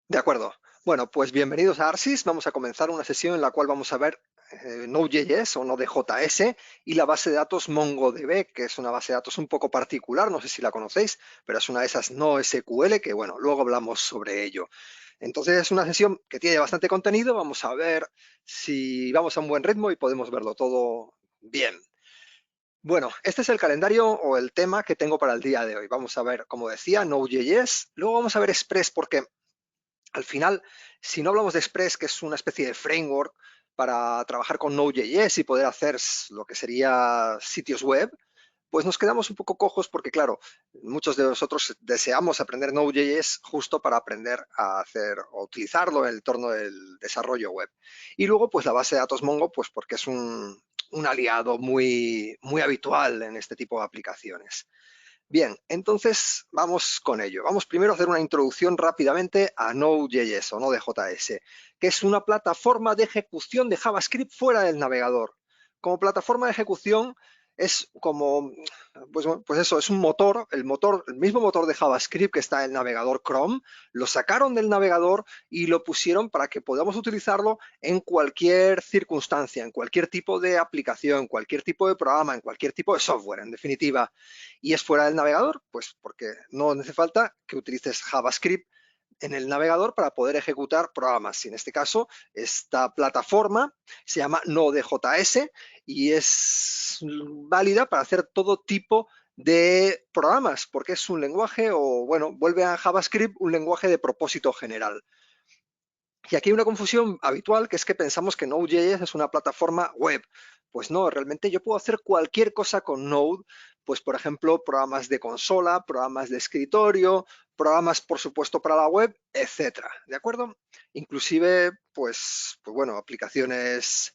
De acuerdo. Bueno, pues bienvenidos a ARSYS. Vamos a comenzar una sesión en la cual vamos a ver Node.js o Node.js y la base de datos MongoDB, que es una base de datos un poco particular, no sé si la conocéis, pero es una de esas no SQL que, bueno, luego hablamos sobre ello. Entonces es una sesión que tiene bastante contenido. Vamos a ver si vamos a un buen ritmo y podemos verlo todo bien. Bueno, este es el calendario o el tema que tengo para el día de hoy. Vamos a ver, como decía, Node.js. Luego vamos a ver Express porque al final, si no hablamos de Express, que es una especie de framework para trabajar con Node.js y poder hacer lo que sería sitios web, pues nos quedamos un poco cojos porque, claro, muchos de nosotros deseamos aprender Node.js justo para aprender a hacer o utilizarlo en el entorno del desarrollo web. Y luego, pues la base de datos Mongo, pues porque es un aliado muy habitual en este tipo de aplicaciones. Bien, entonces vamos con ello. Vamos primero a hacer una introducción rápidamente a Node.js o Node.js, que es una plataforma de ejecución de JavaScript fuera del navegador. Como plataforma de ejecución es como, pues eso, es un motor, el mismo motor de JavaScript que está en el navegador Chrome, lo sacaron del navegador y lo pusieron para que podamos utilizarlo en cualquier circunstancia, en cualquier tipo de aplicación, cualquier tipo de programa, en cualquier tipo de software, en definitiva. Y es fuera del navegador, pues porque no hace falta que utilices JavaScript en el navegador para poder ejecutar programas. Y en este caso, esta plataforma se llama Node.js y es válida para hacer todo tipo de programas, porque es un lenguaje, o bueno, vuelve a JavaScript un lenguaje de propósito general. Y aquí hay una confusión habitual, que es que pensamos que Node.js es una plataforma web. Pues no, realmente yo puedo hacer cualquier cosa con Node, pues por ejemplo, programas de consola, programas de escritorio, programas por supuesto para la web, etcétera. ¿De acuerdo? Inclusive, pues bueno, aplicaciones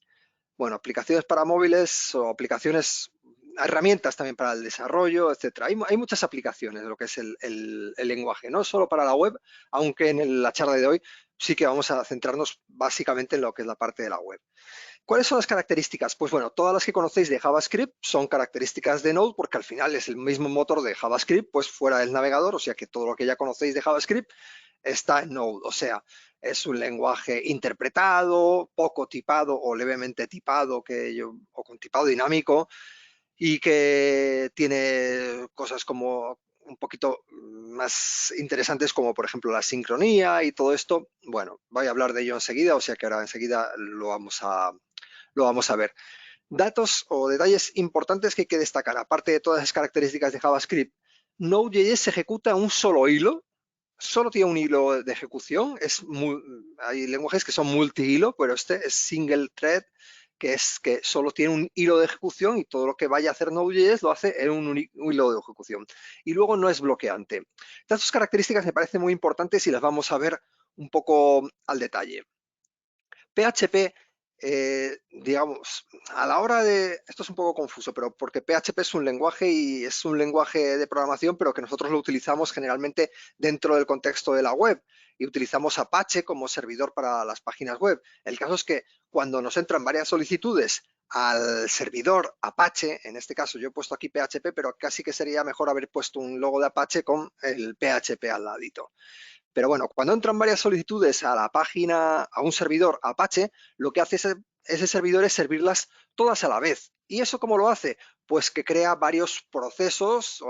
para móviles o aplicaciones, herramientas también para el desarrollo, etcétera. Hay muchas aplicaciones de lo que es el lenguaje, no solo para la web, aunque en la charla de hoy sí que vamos a centrarnos básicamente en lo que es la parte de la web. ¿Cuáles son las características? Pues bueno, todas las que conocéis de JavaScript son características de Node porque al final es el mismo motor de JavaScript, pues fuera del navegador, o sea que todo lo que ya conocéis de JavaScript está en Node, o sea, es un lenguaje interpretado, poco tipado o levemente tipado, o con tipado dinámico, y que tiene cosas como un poquito más interesantes como por ejemplo la sincronía y todo esto. Bueno, voy a hablar de ello enseguida, o sea que ahora enseguida lo vamos a ver. Datos o detalles importantes que hay que destacar, aparte de todas las características de JavaScript. Node.js se ejecuta un solo hilo, solo tiene un hilo de ejecución. Hay lenguajes que son multi-hilo, pero este es single thread, que es que solo tiene un hilo de ejecución y todo lo que vaya a hacer Node.js lo hace en un hilo de ejecución. Y luego no es bloqueante. Estas dos características me parecen muy importantes y las vamos a ver un poco al detalle. PHP, digamos, a la hora de, esto es un poco confuso, pero porque PHP es un lenguaje y es un lenguaje de programación, pero que nosotros lo utilizamos generalmente dentro del contexto de la web y utilizamos Apache como servidor para las páginas web. El caso es que cuando nos entran varias solicitudes al servidor Apache, en este caso yo he puesto aquí PHP, pero casi que sería mejor haber puesto un logo de Apache con el PHP al ladito. Pero bueno, cuando entran varias solicitudes a la página, a un servidor Apache, lo que hace ese servidor es servirlas todas a la vez. ¿Y eso cómo lo hace? Pues que crea varios procesos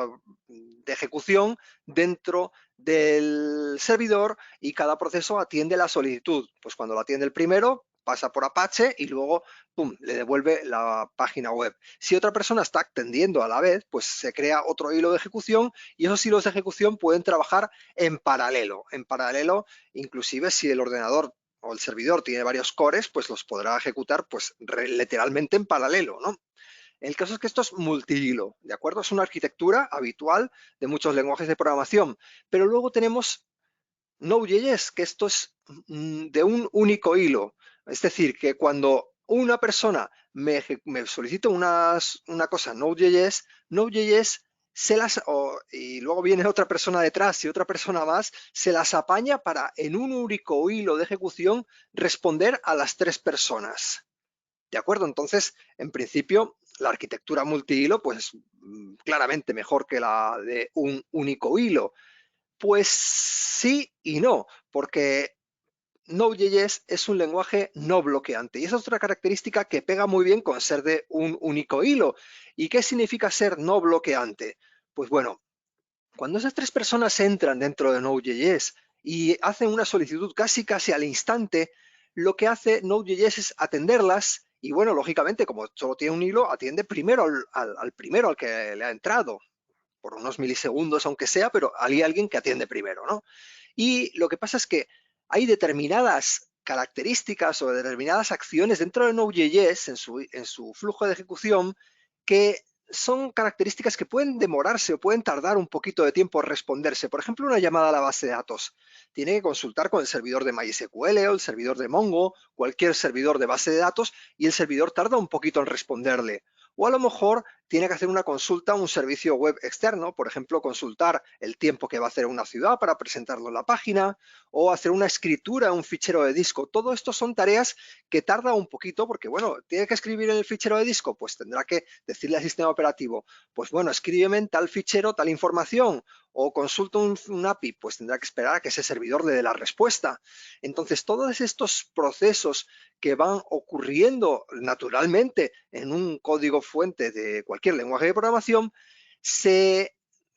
de ejecución dentro del servidor y cada proceso atiende la solicitud. Pues cuando lo atiende el primero, pasa por Apache y luego, pum, le devuelve la página web. Si otra persona está atendiendo a la vez, pues se crea otro hilo de ejecución y esos hilos de ejecución pueden trabajar en paralelo. En paralelo, inclusive si el ordenador o el servidor tiene varios cores, pues los podrá ejecutar pues literalmente en paralelo, ¿no? El caso es que esto es multihilo, ¿de acuerdo? Es una arquitectura habitual de muchos lenguajes de programación, pero luego tenemos Node.js, que esto es de un único hilo. Es decir, que cuando una persona me solicita una cosa Node.js y luego viene otra persona detrás y otra persona más, se las apaña para en un único hilo de ejecución responder a las tres personas. ¿De acuerdo? Entonces, en principio, la arquitectura multihilo, pues claramente mejor que la de un único hilo. Pues sí y no, porque Node.js es un lenguaje no bloqueante y esa es otra característica que pega muy bien con ser de un único hilo. ¿Y qué significa ser no bloqueante? Pues bueno, cuando esas tres personas entran dentro de Node.js y hacen una solicitud casi al instante, lo que hace Node.js es atenderlas y bueno, lógicamente, como solo tiene un hilo, atiende primero al primero al que le ha entrado, por unos milisegundos aunque sea, pero hay alguien que atiende primero, ¿no? Y lo que pasa es que hay determinadas características o determinadas acciones dentro de Node.js en su flujo de ejecución que son características que pueden demorarse o pueden tardar un poquito de tiempo en responderse. Por ejemplo, una llamada a la base de datos. Tiene que consultar con el servidor de MySQL o el servidor de Mongo, cualquier servidor de base de datos, y el servidor tarda un poquito en responderle. O a lo mejor tiene que hacer una consulta a un servicio web externo, por ejemplo, consultar el tiempo que va a hacer una ciudad para presentarlo en la página, o hacer una escritura en un fichero de disco. Todo esto son tareas que tarda un poquito porque, bueno, tiene que escribir en el fichero de disco, pues tendrá que decirle al sistema operativo, pues bueno, escríbeme en tal fichero tal información, o consulta un API, pues tendrá que esperar a que ese servidor le dé la respuesta. Entonces, todos estos procesos que van ocurriendo naturalmente en un código fuente de cualquier lenguaje de programación,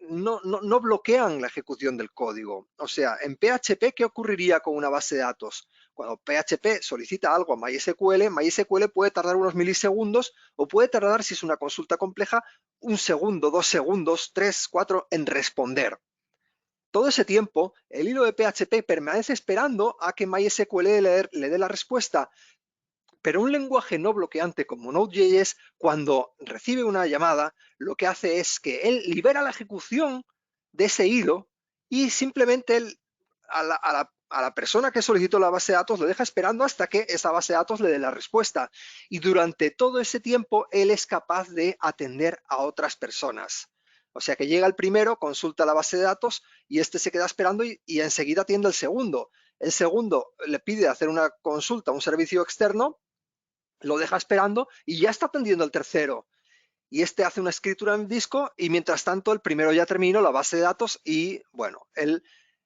no bloquean la ejecución del código. O sea, en PHP, ¿qué ocurriría con una base de datos? Cuando PHP solicita algo a MySQL, MySQL puede tardar unos milisegundos o puede tardar, si es una consulta compleja, un segundo, 2 segundos, 3, 4 en responder. Todo ese tiempo, el hilo de PHP permanece esperando a que MySQL le dé la respuesta, pero un lenguaje no bloqueante como Node.js, cuando recibe una llamada, lo que hace es que él libera la ejecución de ese hilo y simplemente él, a la persona que solicitó la base de datos lo deja esperando hasta que esa base de datos le dé la respuesta. Y durante todo ese tiempo él es capaz de atender a otras personas. O sea que llega el primero, consulta la base de datos y este se queda esperando y enseguida atiende el segundo. El segundo le pide hacer una consulta a un servicio externo, lo deja esperando y ya está atendiendo el tercero. Y este hace una escritura en disco y mientras tanto el primero ya terminó la base de datos y bueno, él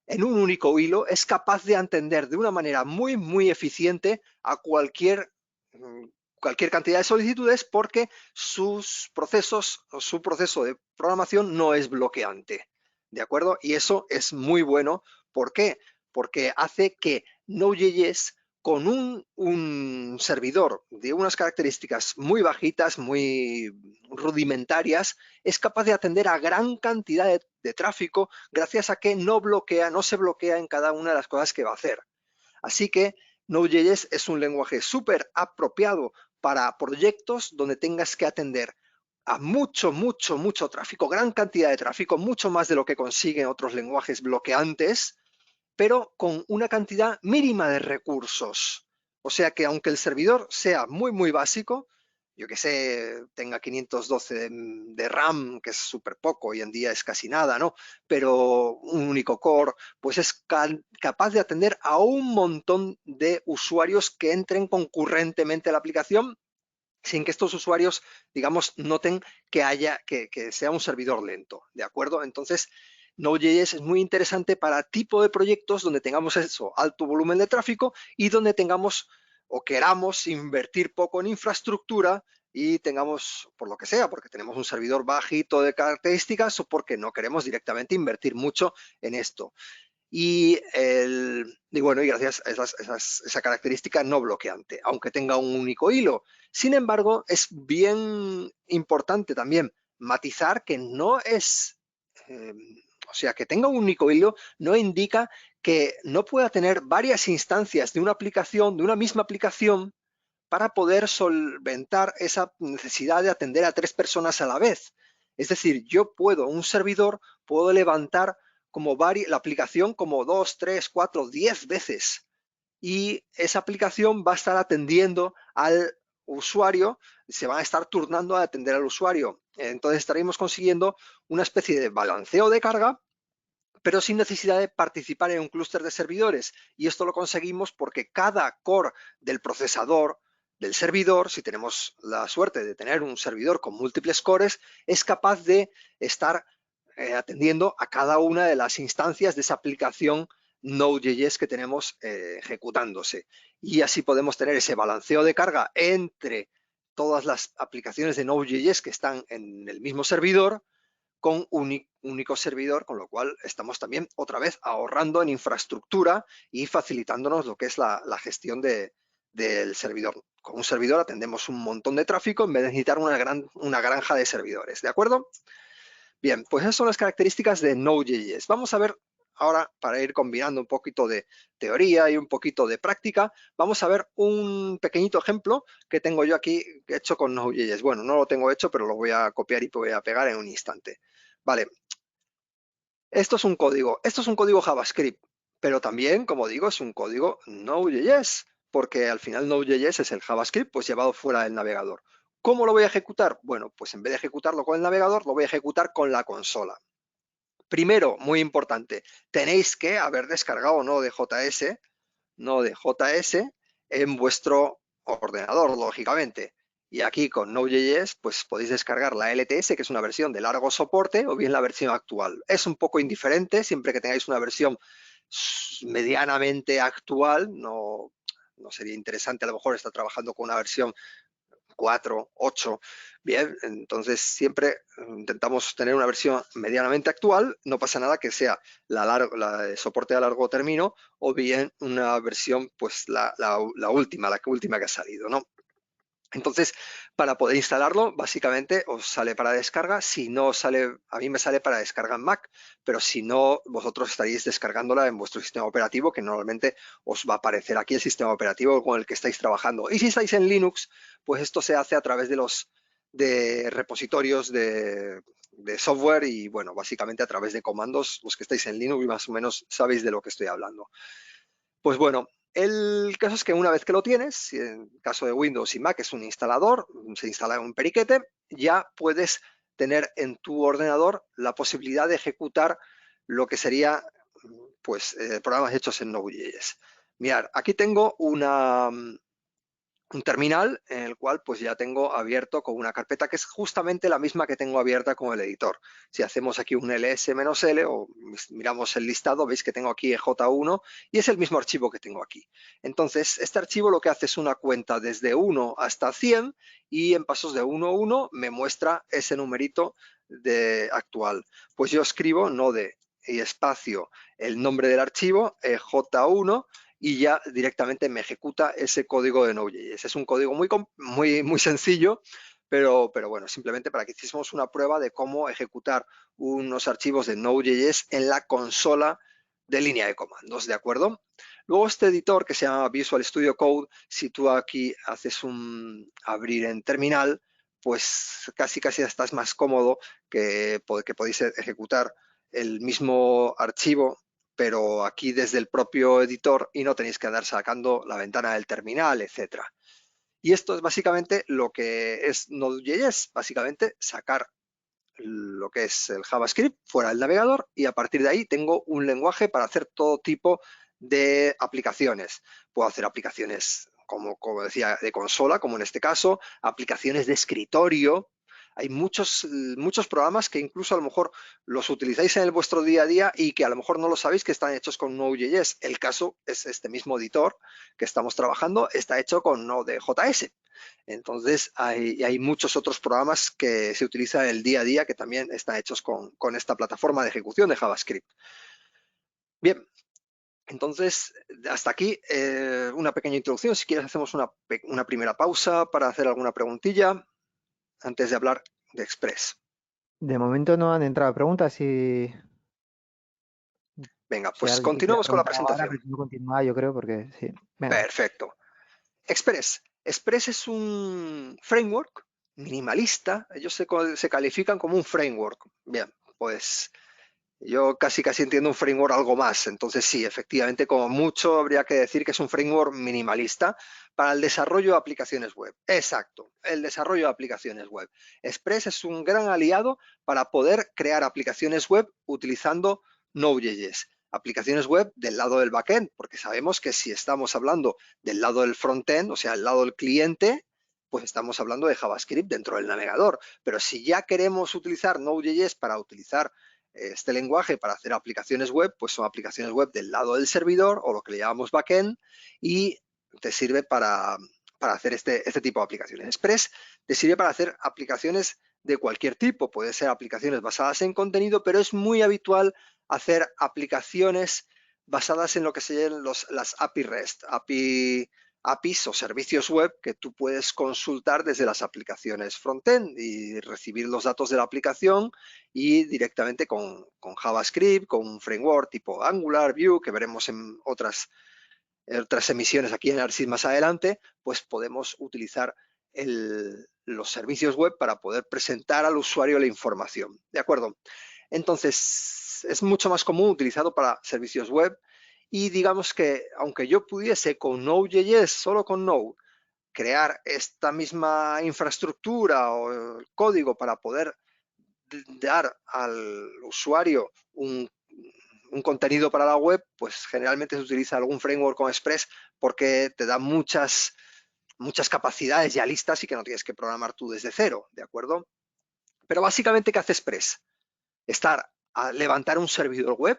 en un único hilo es capaz de atender de una manera muy eficiente a cualquier cantidad de solicitudes porque sus procesos o su proceso de programación no es bloqueante. ¿De acuerdo? Y eso es muy bueno. ¿Por qué? Porque hace que Node.js con un servidor de unas características muy bajitas, muy rudimentarias, es capaz de atender a gran cantidad de tráfico gracias a que no se bloquea en cada una de las cosas que va a hacer. Así que Node.js es un lenguaje súper apropiado para proyectos donde tengas que atender a mucho tráfico, gran cantidad de tráfico, mucho más de lo que consiguen otros lenguajes bloqueantes, pero con una cantidad mínima de recursos. O sea que aunque el servidor sea muy básico, yo que sé, tenga 512 de RAM, que es súper poco, hoy en día es casi nada, ¿no? Pero un único core, pues es capaz de atender a un montón de usuarios que entren concurrentemente a la aplicación sin que estos usuarios, digamos, noten que sea un servidor lento, ¿de acuerdo? Entonces, Node.js es muy interesante para tipo de proyectos donde tengamos eso, alto volumen de tráfico y donde tengamos o queramos invertir poco en infraestructura y tengamos, por lo que sea, porque tenemos un servidor bajito de características o porque no queremos directamente invertir mucho en esto. Y bueno, y gracias a esa característica no bloqueante, aunque tenga un único hilo. Sin embargo, es bien importante también matizar que no es, eh, o sea, que tenga un único hilo no indica que no pueda tener varias instancias de una aplicación, de una misma aplicación, para poder solventar esa necesidad de atender a tres personas a la vez. Es decir, yo puedo, un servidor, puedo levantar como la aplicación como 2, 3, 4, 10 veces. Y esa aplicación va a estar atendiendo al usuario, se va a estar turnando a atender al usuario. Entonces estaremos consiguiendo una especie de balanceo de carga, pero sin necesidad de participar en un clúster de servidores. Y esto lo conseguimos porque cada core del procesador, del servidor, si tenemos la suerte de tener un servidor con múltiples cores, es capaz de estar atendiendo a cada una de las instancias de esa aplicación Node.js que tenemos ejecutándose. Y así podemos tener ese balanceo de carga entre todas las aplicaciones de Node.js que están en el mismo servidor con un único servidor, con lo cual estamos también otra vez ahorrando en infraestructura y facilitándonos lo que es la gestión del servidor. Con un servidor atendemos un montón de tráfico en vez de necesitar una granja de servidores, ¿de acuerdo? Bien, pues esas son las características de Node.js. Vamos a ver ahora, para ir combinando un poquito de teoría y un poquito de práctica, vamos a ver un pequeñito ejemplo que tengo yo aquí hecho con Node.js. Bueno, no lo tengo hecho, pero lo voy a copiar y voy a pegar en un instante. Vale, esto es un código JavaScript, pero también, como digo, es un código Node.js, porque al final Node.js es el JavaScript pues llevado fuera del navegador. ¿Cómo lo voy a ejecutar? Bueno, pues en vez de ejecutarlo con el navegador, lo voy a ejecutar con la consola. Primero, muy importante, tenéis que haber descargado Node.js en vuestro ordenador, lógicamente. Y aquí con Node.js pues podéis descargar la LTS, que es una versión de largo soporte, o bien la versión actual. Es un poco indiferente, siempre que tengáis una versión medianamente actual, no sería interesante a lo mejor estar trabajando con una versión 4, 8. Bien, entonces siempre intentamos tener una versión medianamente actual. No pasa nada que sea la de soporte a largo término o bien una versión, pues la última, última que ha salido, ¿no? Entonces, para poder instalarlo, básicamente os sale para descarga. Si no sale, a mí me sale para descarga en Mac, pero si no, vosotros estaréis descargándola en vuestro sistema operativo, que normalmente os va a aparecer aquí el sistema operativo con el que estáis trabajando. Y si estáis en Linux, pues esto se hace a través de los repositorios de software y, bueno, básicamente a través de comandos. Los que estáis en Linux más o menos sabéis de lo que estoy hablando. Pues bueno, el caso es que una vez que lo tienes, si en caso de Windows y Mac es un instalador, se instala un periquete, ya puedes tener en tu ordenador la posibilidad de ejecutar lo que sería pues programas hechos en Node.js. Mirad, aquí tengo un terminal en el cual pues ya tengo abierto con una carpeta que es justamente la misma que tengo abierta con el editor. Si hacemos aquí un ls-l o miramos el listado, veis que tengo aquí ej1 y es el mismo archivo que tengo aquí. Entonces, este archivo lo que hace es una cuenta desde 1 hasta 100 y en pasos de 1 a 1 me muestra ese numerito actual. Pues yo escribo node y espacio el nombre del archivo, ej1, y ya directamente me ejecuta ese código de Node.js. Es un código muy sencillo, pero bueno, simplemente para que hiciésemos una prueba de cómo ejecutar unos archivos de Node.js en la consola de línea de comandos, ¿de acuerdo? Luego este editor que se llama Visual Studio Code, si tú aquí haces un abrir en terminal, pues casi estás más cómodo que podéis ejecutar el mismo archivo pero aquí desde el propio editor y no tenéis que andar sacando la ventana del terminal, etc. Y esto es básicamente lo que es Node.js, básicamente sacar lo que es el JavaScript fuera del navegador y a partir de ahí tengo un lenguaje para hacer todo tipo de aplicaciones. Puedo hacer aplicaciones, como decía, de consola, como en este caso, aplicaciones de escritorio. Hay muchos programas que incluso a lo mejor los utilizáis en vuestro día a día y que a lo mejor no lo sabéis que están hechos con Node.js. El caso es este mismo editor que estamos trabajando, está hecho con Node.js. Entonces, hay muchos otros programas que se utilizan en el día a día que también están hechos con esta plataforma de ejecución de JavaScript. Bien, entonces, hasta aquí una pequeña introducción. Si quieres, hacemos una primera pausa para hacer alguna preguntilla antes de hablar de Express. De momento no han entrado preguntas Venga, si pues alguien quiere continuamos con la preguntar ahora, presentación. pero si no continúa, yo creo, porque sí. Venga. Perfecto. Express. Express es un framework minimalista. Ellos se califican como un framework. Bien, pues yo casi entiendo un framework algo más. Entonces sí, efectivamente, como mucho habría que decir que es un framework minimalista para el desarrollo de aplicaciones web. Exacto, el desarrollo de aplicaciones web. Express es un gran aliado para poder crear aplicaciones web utilizando Node.js. Aplicaciones web del lado del backend, porque sabemos que si estamos hablando del lado del frontend, o sea, el lado del cliente, pues estamos hablando de JavaScript dentro del navegador. Pero si ya queremos utilizar Node.js para utilizar este lenguaje para hacer aplicaciones web, pues son aplicaciones web del lado del servidor o lo que le llamamos backend y te sirve para hacer este tipo de aplicaciones. Express te sirve para hacer aplicaciones de cualquier tipo, puede ser aplicaciones basadas en contenido, pero es muy habitual hacer aplicaciones basadas en lo que se llaman las API REST, APIs o servicios web que tú puedes consultar desde las aplicaciones frontend y recibir los datos de la aplicación y directamente con JavaScript, con un framework tipo Angular, Vue, que veremos en otras emisiones aquí en ARSID más adelante, pues podemos utilizar los servicios web para poder presentar al usuario la información. ¿De acuerdo? Entonces, es mucho más común utilizado para servicios web y digamos que aunque yo pudiese con Node.js, solo con Node, crear esta misma infraestructura o el código para poder dar al usuario un contenido para la web, pues generalmente se utiliza algún framework con Express porque te da muchas capacidades ya listas y que no tienes que programar tú desde cero, ¿de acuerdo? Pero básicamente, ¿qué hace Express? Levantar un servidor web,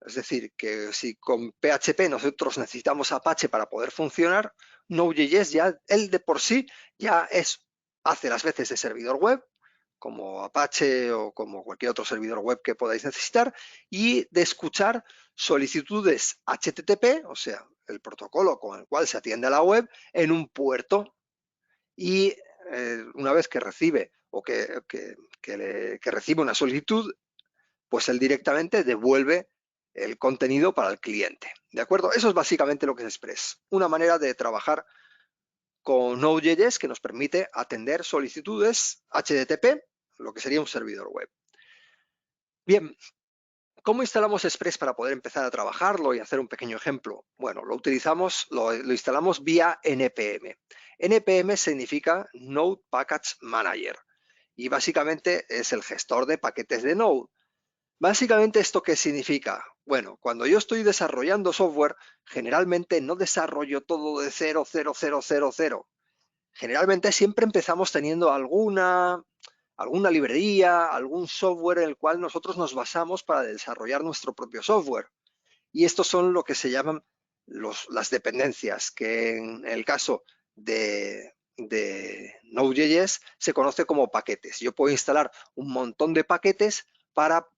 es decir, que si con PHP nosotros necesitamos Apache para poder funcionar, Node.js ya, él de por sí, ya hace las veces de servidor web, como Apache o como cualquier otro servidor web que podáis necesitar, y de escuchar solicitudes HTTP, o sea, el protocolo con el cual se atiende a la web, en un puerto. Y una vez que recibe o que recibe una solicitud, pues él directamente devuelve el contenido para el cliente. ¿De acuerdo? Eso es básicamente lo que es Express. Una manera de trabajar con Node.js que nos permite atender solicitudes HTTP, lo que sería un servidor web. Bien, ¿cómo instalamos Express para poder empezar a trabajarlo y hacer un pequeño ejemplo? Bueno, lo instalamos vía NPM. NPM significa Node Package Manager y básicamente es el gestor de paquetes de Node. Básicamente, ¿esto qué significa? Bueno, cuando yo estoy desarrollando software, generalmente no desarrollo todo de 0. Generalmente siempre empezamos teniendo alguna librería, algún software en el cual nosotros nos basamos para desarrollar nuestro propio software. Y estos son lo que se llaman las dependencias, que en el caso de Node.js se conoce como paquetes. Yo puedo instalar un montón de paquetes para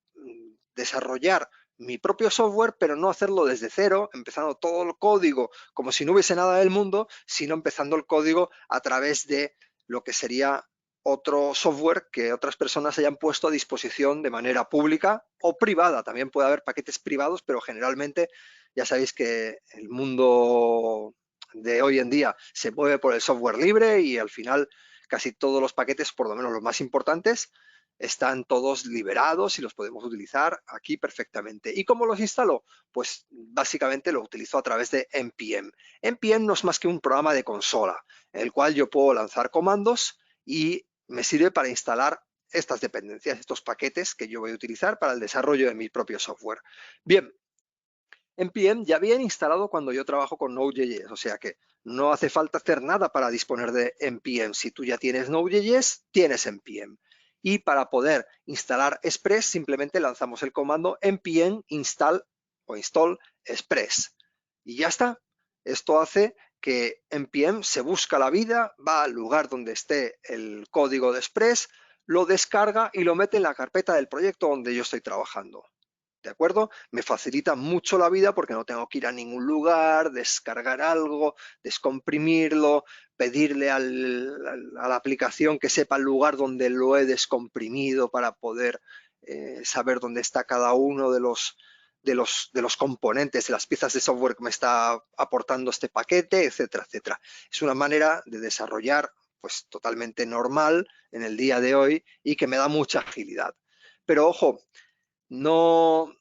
desarrollar mi propio software, pero no hacerlo desde cero, empezando todo el código como si no hubiese nada del mundo, sino empezando el código a través de lo que sería otro software que otras personas hayan puesto a disposición de manera pública o privada. También puede haber paquetes privados, pero generalmente ya sabéis que el mundo de hoy en día se mueve por el software libre y al final casi todos los paquetes, por lo menos los más importantes, están todos liberados y los podemos utilizar aquí perfectamente. ¿Y cómo los instalo? Pues básicamente lo utilizo a través de npm. npm no es más que un programa de consola, en el cual yo puedo lanzar comandos y me sirve para instalar estas dependencias, estos paquetes que yo voy a utilizar para el desarrollo de mi propio software. Bien, npm ya viene instalado cuando yo trabajo con Node.js, o sea que no hace falta hacer nada para disponer de npm. Si tú ya tienes Node.js, tienes npm. Y para poder instalar Express, simplemente lanzamos el comando npm install o install Express. Y ya está. Esto hace que npm se busca la vida, va al lugar donde esté el código de Express, lo descarga y lo mete en la carpeta del proyecto donde yo estoy trabajando. ¿De acuerdo? Me facilita mucho la vida porque no tengo que ir a ningún lugar, descargar algo, descomprimirlo, pedirle a la aplicación que sepa el lugar donde lo he descomprimido para poder saber dónde está cada uno de los componentes, de las piezas de software que me está aportando este paquete, etcétera, etcétera. Es una manera de desarrollar pues totalmente normal en el día de hoy y que me da mucha agilidad. Pero ojo, no,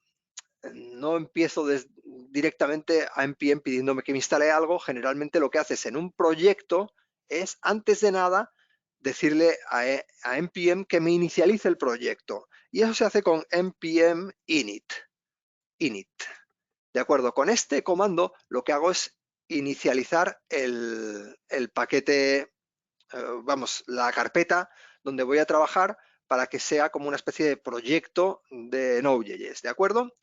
no empiezo directamente a npm pidiéndome que me instale algo. Generalmente lo que haces en un proyecto es, antes de nada, decirle a npm que me inicialice el proyecto. Y eso se hace con npm init. ¿De acuerdo? Con este comando lo que hago es inicializar el paquete, la carpeta donde voy a trabajar para que sea como una especie de proyecto de Node.js, ¿de acuerdo?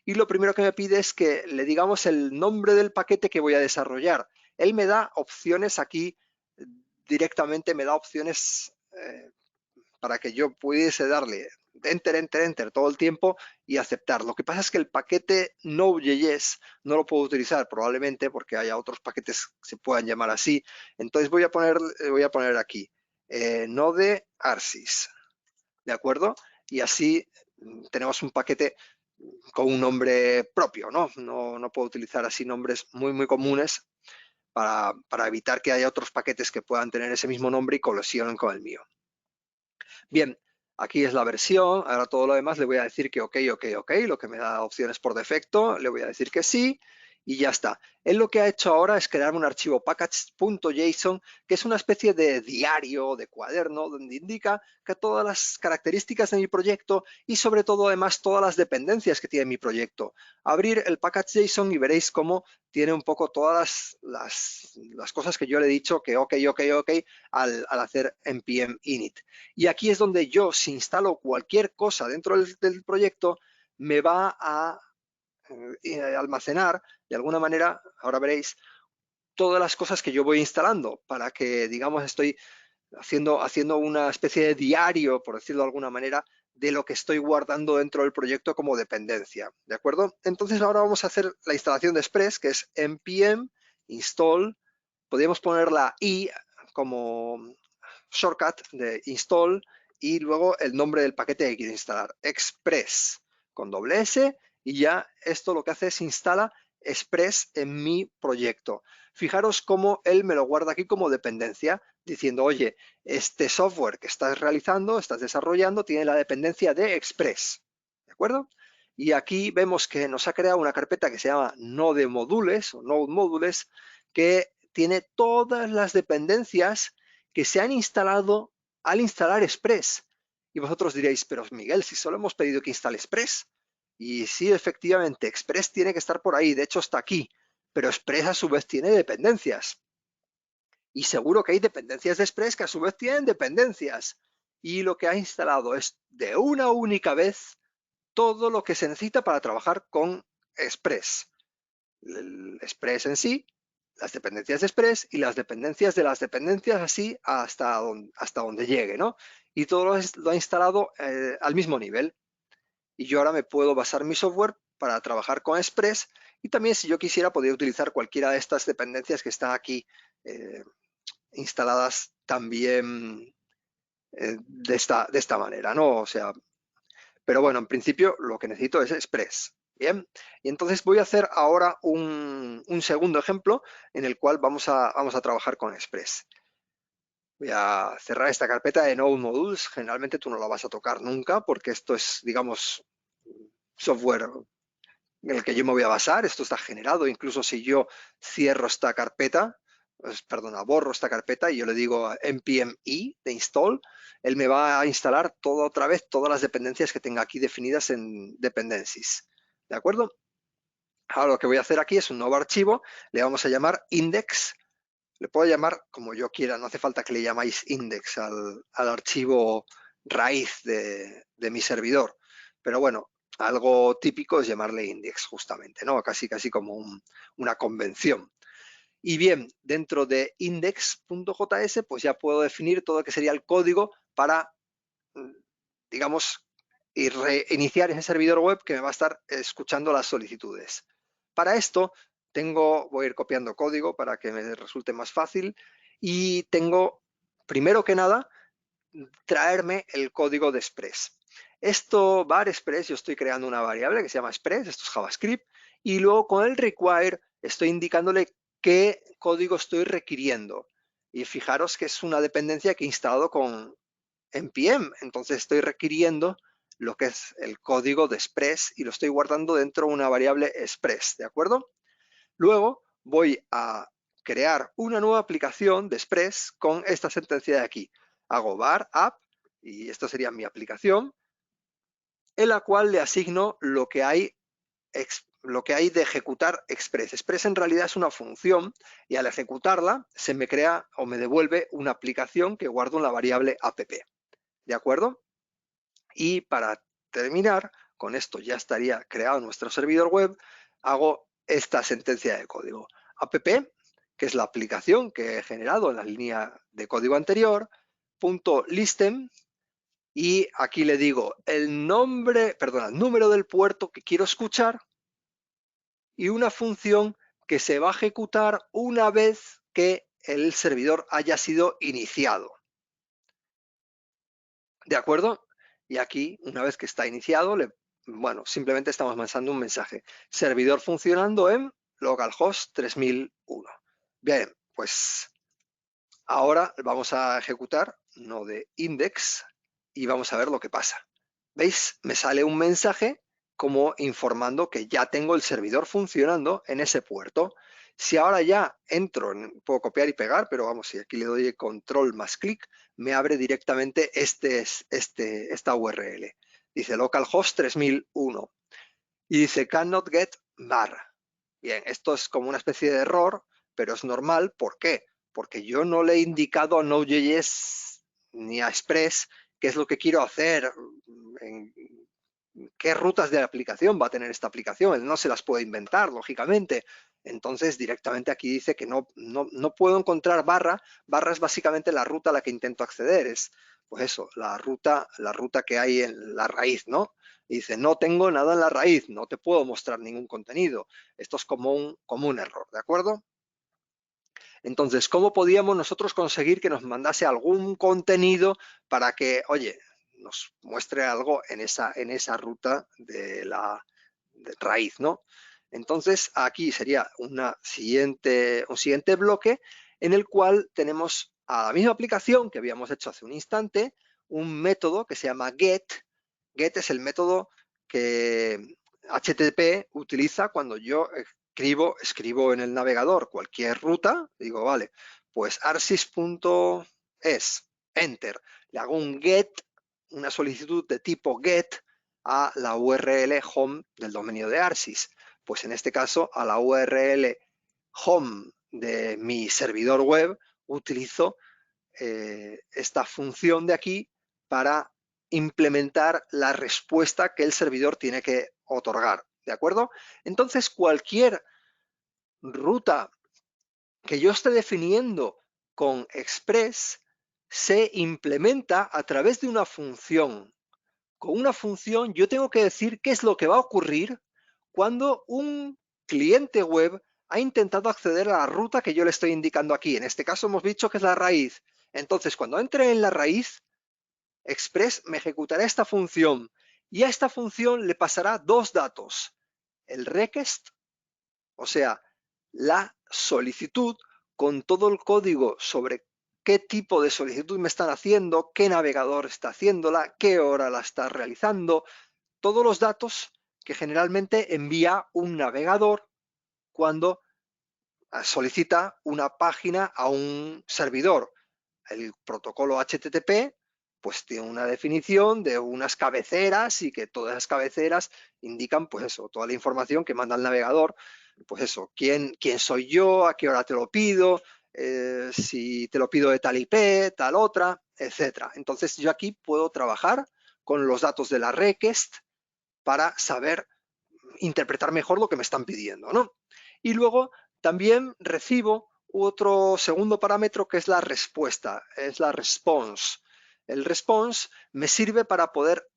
Y lo primero que me pide es que le digamos el nombre del paquete que voy a desarrollar. Él me da opciones aquí, directamente me da opciones para que yo pudiese darle enter, enter, enter todo el tiempo y aceptar. Lo que pasa es que el paquete Node.js no lo puedo utilizar probablemente porque haya otros paquetes que se puedan llamar así. Entonces voy a poner aquí Node Arsis, ¿de acuerdo? Y así tenemos un paquete con un nombre propio, ¿no? No puedo utilizar así nombres muy comunes para evitar que haya otros paquetes que puedan tener ese mismo nombre y colisionen con el mío. Bien, aquí es la versión, ahora todo lo demás le voy a decir que ok, lo que me da opciones por defecto, le voy a decir que sí y ya está. Él lo que ha hecho ahora es crearme un archivo package.json que es una especie de diario, de cuaderno, donde indica que todas las características de mi proyecto y sobre todo además todas las dependencias que tiene mi proyecto. Abrir el package.json y veréis cómo tiene un poco todas las cosas que yo le he dicho que ok al hacer npm init. Y aquí es donde yo, si instalo cualquier cosa dentro del proyecto, me va a almacenar de alguna manera, ahora veréis, todas las cosas que yo voy instalando para que, digamos, estoy haciendo una especie de diario, por decirlo de alguna manera, de lo que estoy guardando dentro del proyecto como dependencia, ¿de acuerdo? Entonces ahora vamos a hacer la instalación de Express, que es npm install, podríamos poner la i como shortcut de install y luego el nombre del paquete que quiero instalar, Express con doble S, y ya esto lo que hace es instala Express en mi proyecto. Fijaros cómo él me lo guarda aquí como dependencia, diciendo, oye, este software que estás realizando, estás desarrollando, tiene la dependencia de Express, ¿de acuerdo? Y aquí vemos que nos ha creado una carpeta que se llama Node Modules o Node Modules, que tiene todas las dependencias que se han instalado al instalar Express. Y vosotros diréis, pero Miguel, si solo hemos pedido que instale Express. Y sí, efectivamente, Express tiene que estar por ahí, de hecho está aquí, pero Express a su vez tiene dependencias. Y seguro que hay dependencias de Express que a su vez tienen dependencias. Y lo que ha instalado es de una única vez todo lo que se necesita para trabajar con Express. El Express en sí, las dependencias de Express y las dependencias de las dependencias así hasta donde llegue, ¿no? Y todo lo ha instalado al mismo nivel. Y yo ahora me puedo basar mi software para trabajar con Express y también si yo quisiera podría utilizar cualquiera de estas dependencias que están aquí instaladas también de esta manera, ¿no? O sea, pero bueno, en principio lo que necesito es Express. Bien, y entonces voy a hacer ahora un segundo ejemplo en el cual vamos a trabajar con Express. Voy a cerrar esta carpeta de Node Modules. Generalmente tú no la vas a tocar nunca porque esto es, digamos, software en el que yo me voy a basar. Esto está generado. Incluso si yo cierro esta carpeta, perdona, borro esta carpeta y yo le digo npm i de install, él me va a instalar otra vez todas las dependencias que tenga aquí definidas en dependencies. ¿De acuerdo? Ahora lo que voy a hacer aquí es un nuevo archivo, le vamos a llamar index, le puedo llamar como yo quiera, no hace falta que le llamáis index al archivo raíz de mi servidor, pero bueno, algo típico es llamarle index justamente, ¿no? Casi como una convención. Y bien, dentro de index.js pues ya puedo definir todo lo que sería el código para, digamos, reiniciar ese servidor web que me va a estar escuchando las solicitudes. Para esto voy a ir copiando código para que me resulte más fácil y tengo, primero que nada, traerme el código de Express. Esto var Express, yo estoy creando una variable que se llama Express, esto es JavaScript, y luego con el require estoy indicándole qué código estoy requiriendo. Y fijaros que es una dependencia que he instalado con npm, entonces estoy requiriendo lo que es el código de Express y lo estoy guardando dentro de una variable Express, ¿de acuerdo? Luego voy a crear una nueva aplicación de Express con esta sentencia de aquí. Hago var app, y esto sería mi aplicación, en la cual le asigno lo que hay de ejecutar Express. Express en realidad es una función y al ejecutarla se me crea o me devuelve una aplicación que guardo en la variable app. ¿De acuerdo? Y para terminar, con esto ya estaría creado nuestro servidor web, hago esta sentencia de código. App, que es la aplicación que he generado en la línea de código anterior, .listen, y aquí le digo el número del puerto que quiero escuchar y una función que se va a ejecutar una vez que el servidor haya sido iniciado. ¿De acuerdo? Y aquí, una vez que está iniciado, bueno, simplemente estamos mandando un mensaje. Servidor funcionando en localhost 3001. Bien, pues ahora vamos a ejecutar node index y vamos a ver lo que pasa. ¿Veis? Me sale un mensaje como informando que ya tengo el servidor funcionando en ese puerto. Si ahora ya entro, puedo copiar y pegar, pero vamos, si aquí le doy control más clic, me abre directamente esta URL. Dice localhost 3001 y dice cannot get var. Bien, esto es como una especie de error, pero es normal. ¿Por qué? Porque yo no le he indicado a Node.js ni a Express qué es lo que quiero hacer, en qué rutas de aplicación va a tener esta aplicación. Él no se las puede inventar, lógicamente. Entonces, directamente aquí dice que no puedo encontrar barra. Barra es básicamente la ruta a la que intento acceder. Es, pues eso, la ruta que hay en la raíz, ¿no? Y dice, no tengo nada en la raíz, no te puedo mostrar ningún contenido. Esto es como un error, ¿de acuerdo? Entonces, ¿cómo podíamos nosotros conseguir que nos mandase algún contenido para que, oye, nos muestre algo en esa ruta de la raíz, ¿no? Entonces, aquí sería un siguiente bloque en el cual tenemos a la misma aplicación que habíamos hecho hace un instante, un método que se llama get. Get es el método que HTTP utiliza cuando yo escribo en el navegador cualquier ruta, digo, vale, pues arsis.es, enter, le hago un get, una solicitud de tipo get a la URL home del dominio de Arsis. Pues en este caso, a la URL home de mi servidor web, utilizo esta función de aquí para implementar la respuesta que el servidor tiene que otorgar, ¿de acuerdo? Entonces, cualquier ruta que yo esté definiendo con Express se implementa a través de una función. Con una función yo tengo que decir qué es lo que va a ocurrir cuando un cliente web ha intentado acceder a la ruta que yo le estoy indicando aquí. En este caso hemos dicho que es la raíz. Entonces, cuando entre en la raíz, Express me ejecutará esta función y a esta función le pasará dos datos. El request, o sea, la solicitud con todo el código sobre qué tipo de solicitud me están haciendo, qué navegador está haciéndola, qué hora la está realizando, todos los datos que generalmente envía un navegador cuando solicita una página a un servidor. El protocolo HTTP pues tiene una definición de unas cabeceras y que todas esas cabeceras indican pues eso, toda la información que manda el navegador, pues eso, quién soy yo, a qué hora te lo pido, si te lo pido de tal IP, tal otra, etcétera. Entonces yo aquí puedo trabajar con los datos de la request para saber interpretar mejor lo que me están pidiendo, ¿no? Y luego también recibo otro segundo parámetro que es la respuesta, es la response. El response me sirve para poder,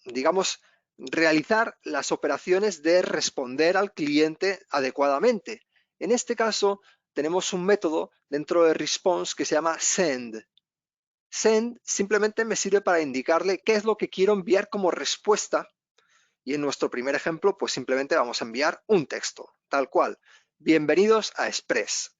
digamos, realizar las operaciones de responder al cliente adecuadamente. En este caso, tenemos un método dentro de response que se llama send. Send simplemente me sirve para indicarle qué es lo que quiero enviar como respuesta. Y en nuestro primer ejemplo, pues simplemente vamos a enviar un texto, tal cual. Bienvenidos a Express.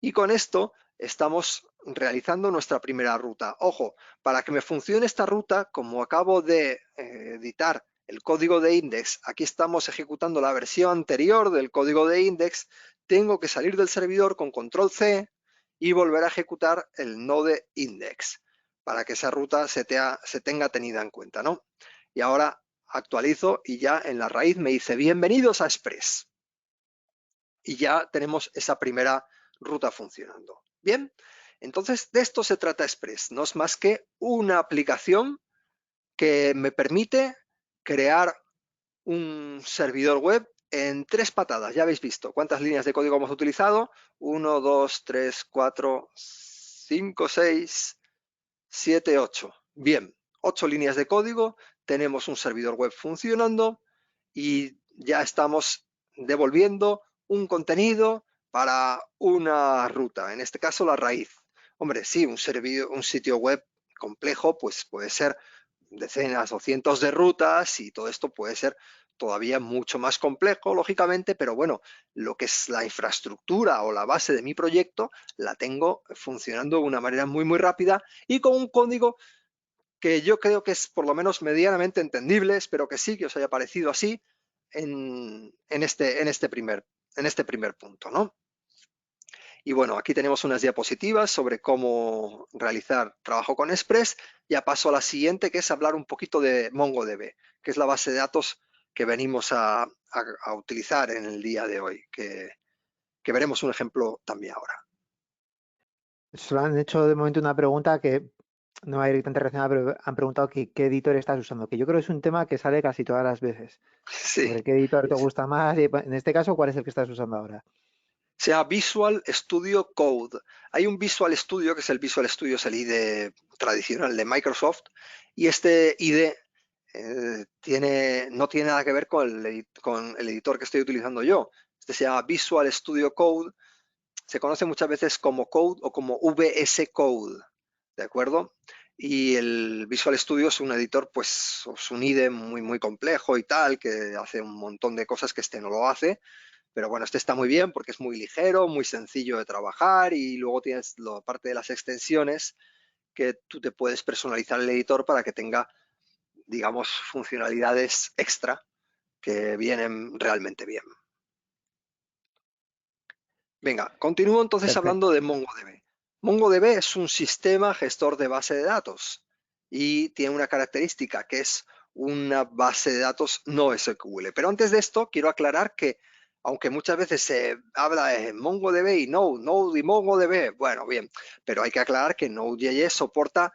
Y con esto estamos realizando nuestra primera ruta. Ojo, para que me funcione esta ruta, como acabo de editar el código de index, aquí estamos ejecutando la versión anterior del código de index, tengo que salir del servidor con control C y volver a ejecutar el node index para que esa ruta se tenga tenida en cuenta, ¿no? Y ahora actualizo y ya en la raíz me dice bienvenidos a Express. Y ya tenemos esa primera ruta funcionando. Bien, Entonces, de esto se trata Express. No es más que una aplicación que me permite crear un servidor web en 3 patadas. Ya habéis visto cuántas líneas de código hemos utilizado. 1, 2, 3, 4, 5, 6, 7, 8. Bien, 8 líneas de código. Tenemos un servidor web funcionando y ya estamos devolviendo un contenido para una ruta, en este caso la raíz. Hombre, sí, un sitio web complejo pues puede ser decenas o cientos de rutas y todo esto puede ser todavía mucho más complejo, lógicamente, pero bueno, lo que es la infraestructura o la base de mi proyecto la tengo funcionando de una manera muy, muy rápida y con un código que yo creo que es por lo menos medianamente entendible, espero que sí, que os haya parecido así en este primer punto, ¿no? Y bueno, aquí tenemos unas diapositivas sobre cómo realizar trabajo con Express. Ya paso a la siguiente, que es hablar un poquito de MongoDB, que es la base de datos que venimos a utilizar en el día de hoy, que veremos un ejemplo también ahora. Solo han hecho de momento una pregunta que no va directamente relacionada, pero han preguntado que qué editor estás usando, que yo creo que es un tema que sale casi todas las veces. Sí, Sobre qué editor te gusta más y en este caso, ¿cuál es el que estás usando ahora? se llama Visual Studio Code. Hay un Visual Studio, que es el Visual Studio, es el IDE tradicional de Microsoft, y este IDE no tiene nada que ver con el editor que estoy utilizando yo. Este se llama Visual Studio Code, se conoce muchas veces como Code o como VS Code, ¿de acuerdo? Y el Visual Studio es un editor, pues, es un IDE muy, muy complejo y tal, que hace un montón de cosas que este no lo hace. Pero bueno, este está muy bien porque es muy ligero, muy sencillo de trabajar y luego tienes la parte de las extensiones que tú te puedes personalizar el editor para que tenga, digamos, funcionalidades extra que vienen realmente bien. Venga, continúo entonces Perfecto. hablando de MongoDB. MongoDB es un sistema gestor de base de datos y tiene una característica que es una base de datos no SQL. Pero antes de esto, quiero aclarar que, aunque muchas veces se habla de MongoDB y Node y MongoDB, bueno, bien, pero hay que aclarar que Node.js soporta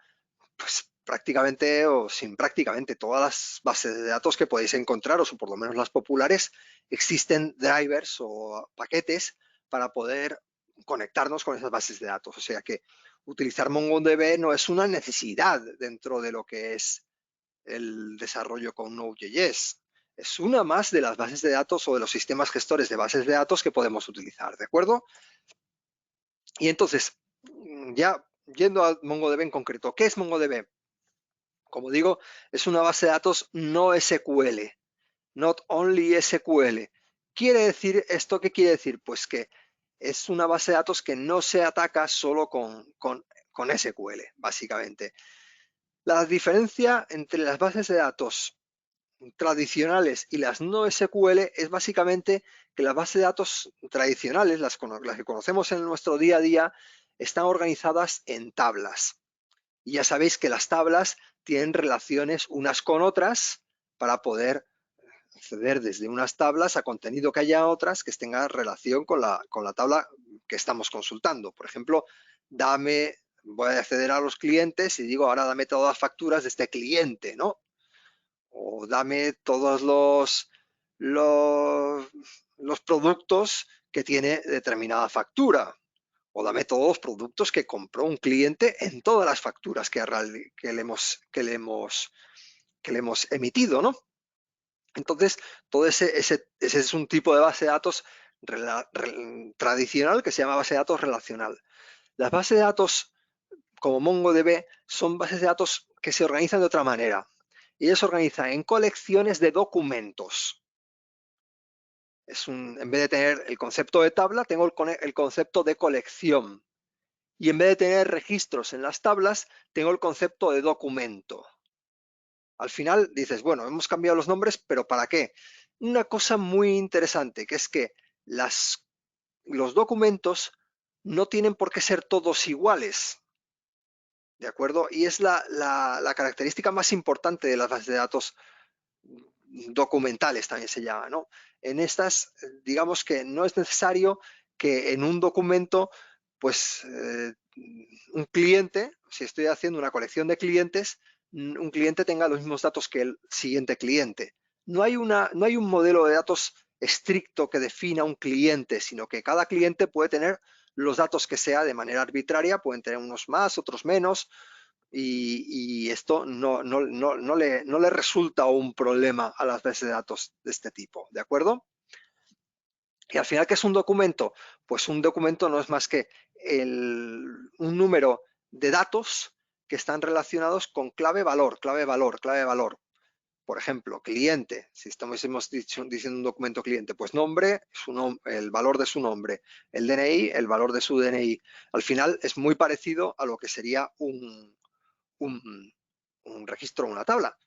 pues prácticamente o sin prácticamente todas las bases de datos que podéis encontrar, o por lo menos las populares, existen drivers o paquetes para poder conectarnos con esas bases de datos. O sea que utilizar MongoDB no es una necesidad dentro de lo que es el desarrollo con Node.js. Es una más de las bases de datos o de los sistemas gestores de bases de datos que podemos utilizar, ¿de acuerdo? Y entonces, ya yendo a MongoDB en concreto, ¿qué es MongoDB? Como digo, es una base de datos no SQL, not only SQL. ¿Quiere decir esto? ¿Qué quiere decir? Pues que es una base de datos que no se ataca solo con SQL, básicamente. La diferencia entre las bases de datos tradicionales y las no SQL es básicamente que las bases de datos tradicionales, las que conocemos en nuestro día a día, están organizadas en tablas. Y ya sabéis que las tablas tienen relaciones unas con otras para poder acceder desde unas tablas a contenido que haya otras que tengan relación con la tabla que estamos consultando. Por ejemplo, voy a acceder a los clientes y digo, ahora dame todas las facturas de este cliente, ¿no? O dame todos los, los productos que tiene determinada factura o dame todos los productos que compró un cliente en todas las facturas que le hemos emitido, ¿no? Entonces, todo ese es un tipo de base de datos tradicional que se llama base de datos relacional. Las bases de datos como MongoDB son bases de datos que se organizan de otra manera. Y ellos se organizan en colecciones de documentos. En vez de tener el concepto de tabla, tengo el concepto de colección. Y en vez de tener registros en las tablas, tengo el concepto de documento. Al final dices, bueno, hemos cambiado los nombres, pero ¿para qué? Una cosa muy interesante, que es que los documentos no tienen por qué ser todos iguales, ¿de acuerdo? Y es la característica más importante de las bases de datos documentales, también se llama, ¿no? En estas, digamos que no es necesario que en un documento pues un cliente, si estoy haciendo una colección de clientes, un cliente tenga los mismos datos que el siguiente cliente. No hay un modelo de datos estricto que defina un cliente, sino que cada cliente puede tener los datos que sea de manera arbitraria, pueden tener unos más, otros menos, y esto no le resulta un problema a las bases de datos de este tipo, ¿de acuerdo? Y al final, ¿qué es un documento? Pues un documento no es más que un número de datos que están relacionados con clave valor, clave valor, clave valor. Por ejemplo, cliente, si estamos diciendo un documento cliente, pues nombre, el valor de su nombre, el DNI, el valor de su DNI. Al final es muy parecido a lo que sería un registro, una tabla,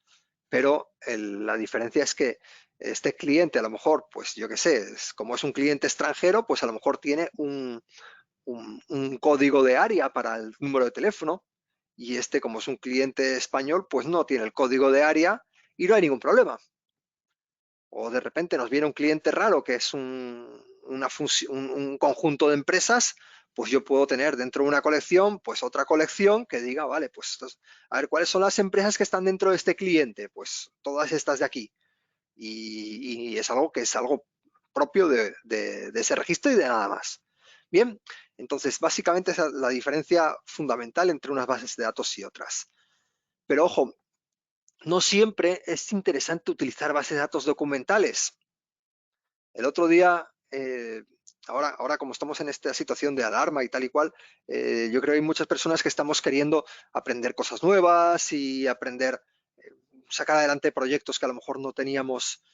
pero la diferencia es que este cliente a lo mejor, pues yo qué sé, como es un cliente extranjero, pues a lo mejor tiene un código de área para el número de teléfono, y este, como es un cliente español, pues no tiene el código de área y no hay ningún problema. O de repente nos viene un cliente raro que es un conjunto de empresas, pues yo puedo tener dentro de una colección, pues otra colección que diga, vale, pues a ver, ¿cuáles son las empresas que están dentro de este cliente? Pues todas estas de aquí. Y es algo que es algo propio de ese registro y de nada más. Bien, entonces básicamente esa es la diferencia fundamental entre unas bases de datos y otras. Pero ojo, no siempre es interesante utilizar bases de datos documentales. El otro día, ahora como estamos en esta situación de alarma y tal y cual, yo creo que hay muchas personas que estamos queriendo aprender cosas nuevas y aprender, sacar adelante proyectos que a lo mejor no teníamos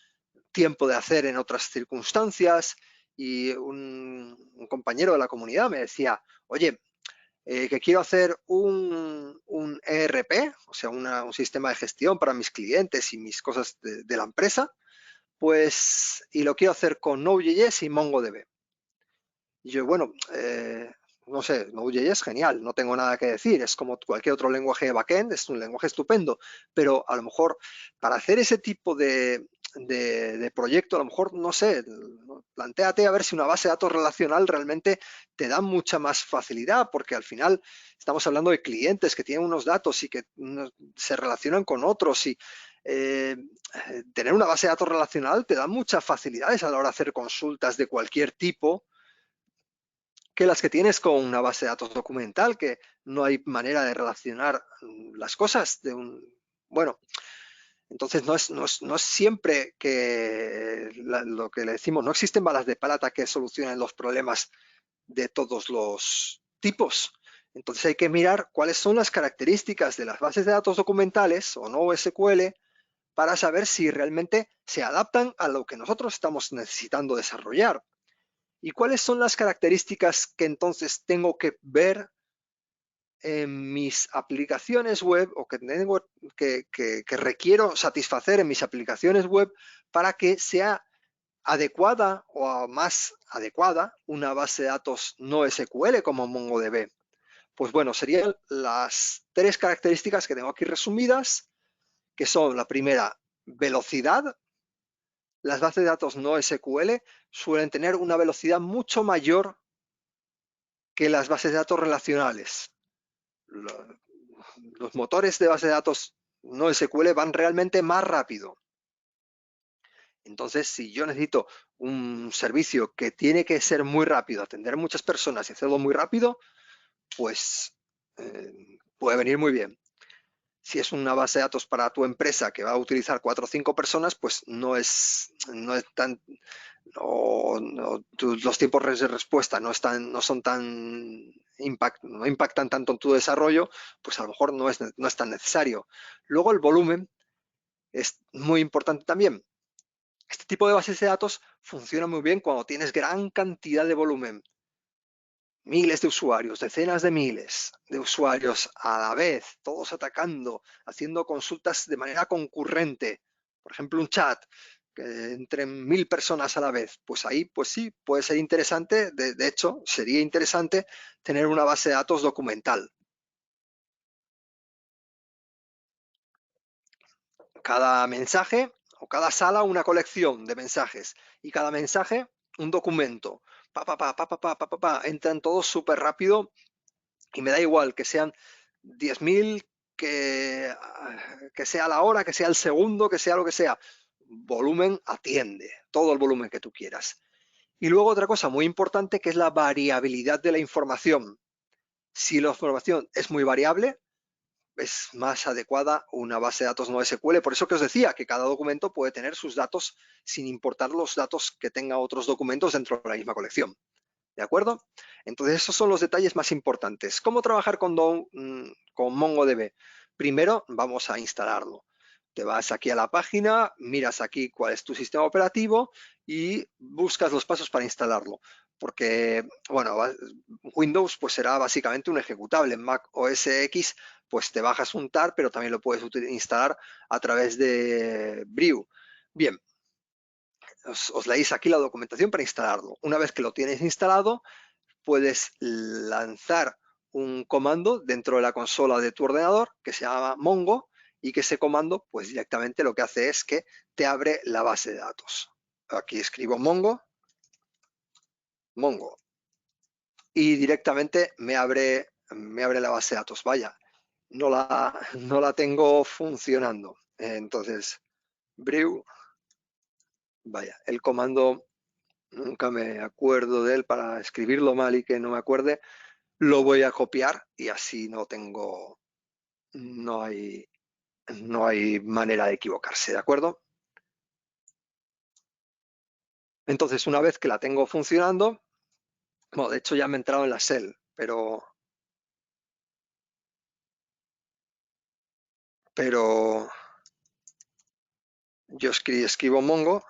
tiempo de hacer en otras circunstancias. Y un compañero de la comunidad me decía, oye, que quiero hacer un ERP, o sea, un sistema de gestión para mis clientes y mis cosas de la empresa, pues, y lo quiero hacer con Node.js y MongoDB. Y yo, bueno, no sé, Node.js es genial, no tengo nada que decir, es como cualquier otro lenguaje de backend, es un lenguaje estupendo, pero a lo mejor para hacer ese tipo de proyecto, a lo mejor, no sé, plantéate a ver si una base de datos relacional realmente te da mucha más facilidad, porque al final estamos hablando de clientes que tienen unos datos y que se relacionan con otros, y tener una base de datos relacional te da muchas facilidades a la hora de hacer consultas de cualquier tipo, que las que tienes con una base de datos documental, que no hay manera de relacionar las cosas bueno, entonces no es siempre que lo que le decimos, no existen balas de plata que solucionen los problemas de todos los tipos. Entonces hay que mirar cuáles son las características de las bases de datos documentales o no SQL para saber si realmente se adaptan a lo que nosotros estamos necesitando desarrollar. ¿Y cuáles son las características que entonces tengo que ver en mis aplicaciones web, o que requiero satisfacer en mis aplicaciones web para que sea adecuada o más adecuada una base de datos no SQL como MongoDB? Pues bueno, serían las tres características que tengo aquí resumidas, que son: la primera, velocidad. Las bases de datos no SQL suelen tener una velocidad mucho mayor que las bases de datos relacionales. Los motores de base de datos no SQL van realmente más rápido. Entonces, si yo necesito un servicio que tiene que ser muy rápido, atender muchas personas y hacerlo muy rápido, pues puede venir muy bien. Si es una base de datos para tu empresa que va a utilizar 4 o 5 personas, pues no es tan, los tiempos de respuesta no son tan no impactan tanto en tu desarrollo, pues a lo mejor no es tan necesario. Luego, el volumen es muy importante también. Este tipo de bases de datos funciona muy bien cuando tienes gran cantidad de volumen. Miles de usuarios, decenas de miles de usuarios a la vez, todos atacando, haciendo consultas de manera concurrente. Por ejemplo, un chat que entre 1000 personas a la vez. Pues ahí, pues sí, puede ser interesante. De hecho, sería interesante tener una base de datos documental. Cada mensaje o cada sala una colección de mensajes, y cada mensaje un documento. Entran todos súper rápido Y me da igual que sean 10.000, que sea la hora, que sea el segundo, que sea lo que sea. Volumen atiende, todo el volumen que tú quieras. Y luego otra cosa muy importante que es la variabilidad de la información. Si la información es muy variable, es más adecuada una base de datos NoSQL. Por eso que os decía que cada documento puede tener sus datos sin importar los datos que tenga otros documentos dentro de la misma colección. ¿De acuerdo? Entonces, esos son los detalles más importantes. ¿Cómo trabajar con MongoDB? Primero, vamos a instalarlo. Te vas aquí a la página, miras aquí cuál es tu sistema operativo y buscas los pasos para instalarlo. Porque, bueno, Windows pues será básicamente un ejecutable. En Mac OS X pues te bajas un TAR, pero también lo puedes instalar a través de Brew. Bien, os leéis aquí la documentación para instalarlo. Una vez que lo tienes instalado, puedes lanzar un comando dentro de la consola de tu ordenador que se llama Mongo y que ese comando pues directamente lo que hace es que te abre la base de datos. Aquí escribo Mongo y directamente me abre la base de datos. Vaya, no la tengo funcionando. Entonces, brew, vaya, el comando nunca me acuerdo de él para escribirlo mal y que no me acuerde. Lo voy a copiar y así no hay manera de equivocarse, ¿de acuerdo? Entonces, una vez que la tengo funcionando, bueno, de hecho ya me he entrado en la shell, pero yo escribo Mongo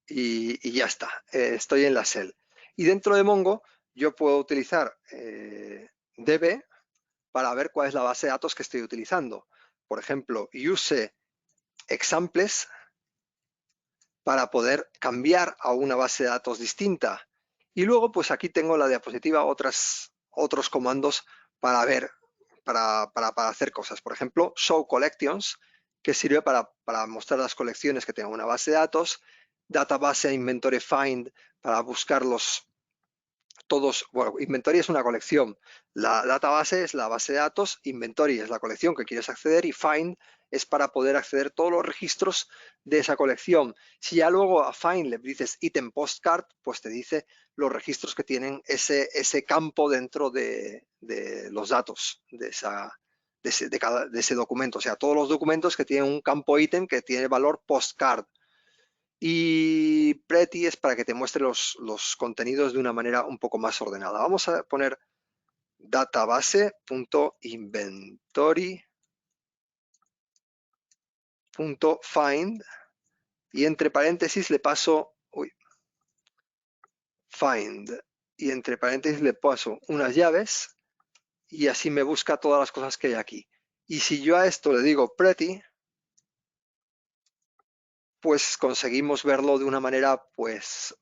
y ya está, estoy en la shell. Y dentro de Mongo yo puedo utilizar DB para ver cuál es la base de datos que estoy utilizando. Por ejemplo, use examples para poder cambiar a una base de datos distinta. Y luego, pues aquí tengo en la diapositiva otros comandos para ver, para hacer cosas. Por ejemplo, show collections, que sirve para mostrar las colecciones que tengo en una base de datos. Database inventory find, para buscar todos, bueno, inventory es una colección, la database es la base de datos, inventory es la colección que quieres acceder y find es para poder acceder a todos los registros de esa colección. Si ya luego a find le dices item postcard, pues te dice los registros que tienen ese campo dentro de los datos de ese documento. O sea, todos los documentos que tienen un campo ítem que tiene valor postcard. Y Pretty es para que te muestre los contenidos de una manera un poco más ordenada. Vamos a poner database.inventory.find y entre paréntesis le paso find y entre paréntesis le paso unas llaves y así me busca todas las cosas que hay aquí. Y si yo a esto le digo Pretty, pues conseguimos verlo de una manera pues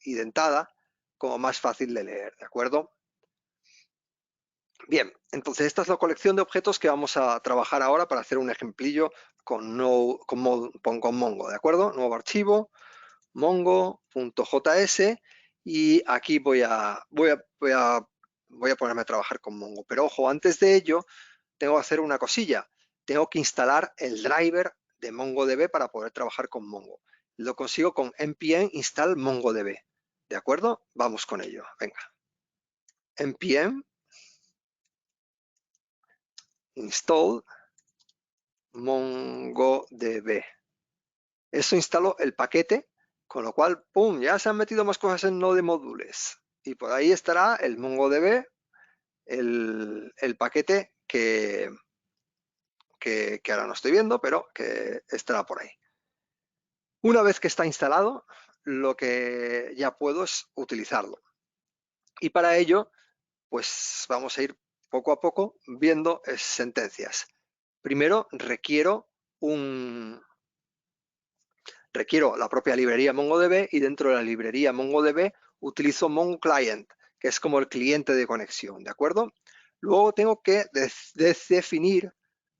identada, como más fácil de leer, ¿de acuerdo? Bien, entonces esta es la colección de objetos que vamos a trabajar ahora para hacer un ejemplillo con Mongo, ¿de acuerdo? Nuevo archivo, mongo.js y aquí voy a ponerme a trabajar con Mongo. Pero ojo, antes de ello tengo que hacer una cosilla. Tengo que instalar el driver de MongoDB para poder trabajar con Mongo. Lo consigo con npm install MongoDB, ¿de acuerdo? Vamos con ello, venga. npm install MongoDB. Eso instaló el paquete, con lo cual, ¡pum!, ya se han metido más cosas en Node Modules. Y por ahí estará el MongoDB, el paquete que ahora no estoy viendo, pero que estará por ahí. Una vez que está instalado, lo que ya puedo es utilizarlo. Y para ello, pues vamos a ir poco a poco viendo sentencias. Primero requiero la propia librería MongoDB y dentro de la librería MongoDB utilizo MongoClient, que es como el cliente de conexión, ¿de acuerdo? Luego tengo que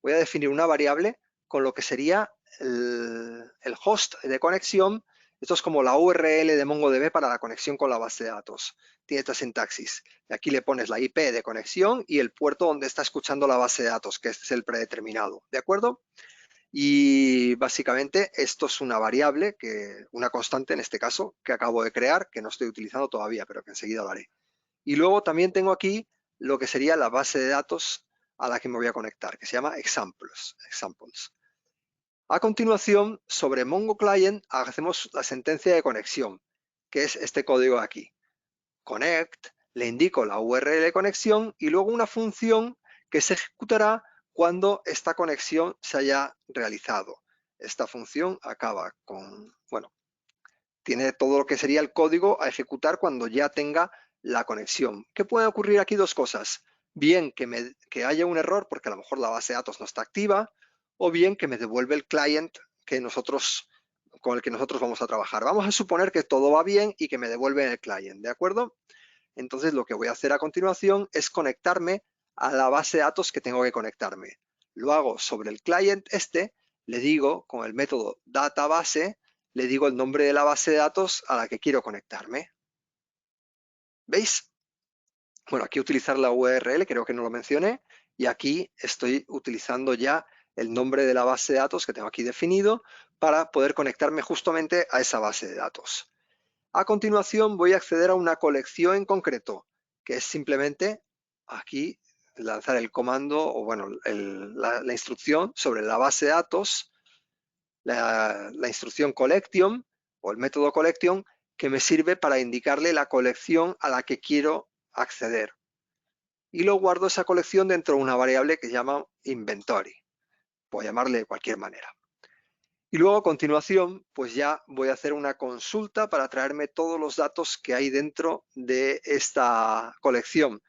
voy a definir una variable con lo que sería el host de conexión Esto es como la URL de MongoDB para la conexión con la base de datos. Tiene esta sintaxis. Y aquí le pones la IP de conexión y el puerto donde está escuchando la base de datos, que este es el predeterminado. ¿De acuerdo? Y básicamente esto es una variable, una constante en este caso, que acabo de crear, que no estoy utilizando todavía, pero que enseguida lo haré. Y luego también tengo aquí lo que sería la base de datos a la que me voy a conectar, que se llama examples. A continuación, sobre Mongo Client hacemos la sentencia de conexión, que es este código de aquí. Connect, le indico la URL de conexión y luego una función que se ejecutará cuando esta conexión se haya realizado. Esta función acaba con, bueno, tiene todo lo que sería el código a ejecutar cuando ya tenga la conexión. ¿Qué puede ocurrir aquí? Dos cosas. Bien que haya un error porque a lo mejor la base de datos no está activa, o bien que me devuelve el client con el que nosotros vamos a trabajar. Vamos a suponer que todo va bien y que me devuelve el client, ¿de acuerdo? Entonces lo que voy a hacer a continuación es conectarme a la base de datos que tengo que conectarme. Lo hago sobre el client le digo con el método database, le digo el nombre de la base de datos a la que quiero conectarme. ¿Veis? Bueno, aquí utilizar la URL, creo que no lo mencioné, y aquí estoy utilizando ya el nombre de la base de datos que tengo aquí definido para poder conectarme justamente a esa base de datos. A continuación voy a acceder a una colección en concreto, que es simplemente aquí lanzar el comando o bueno, la instrucción sobre la base de datos, la instrucción collection o el método collection que me sirve para indicarle la colección a la que quiero acceder. Y lo guardo esa colección dentro de una variable que se llama inventory. Puedo llamarle de cualquier manera. Y luego a continuación, pues ya voy a hacer una consulta para traerme todos los datos que hay dentro de esta colección.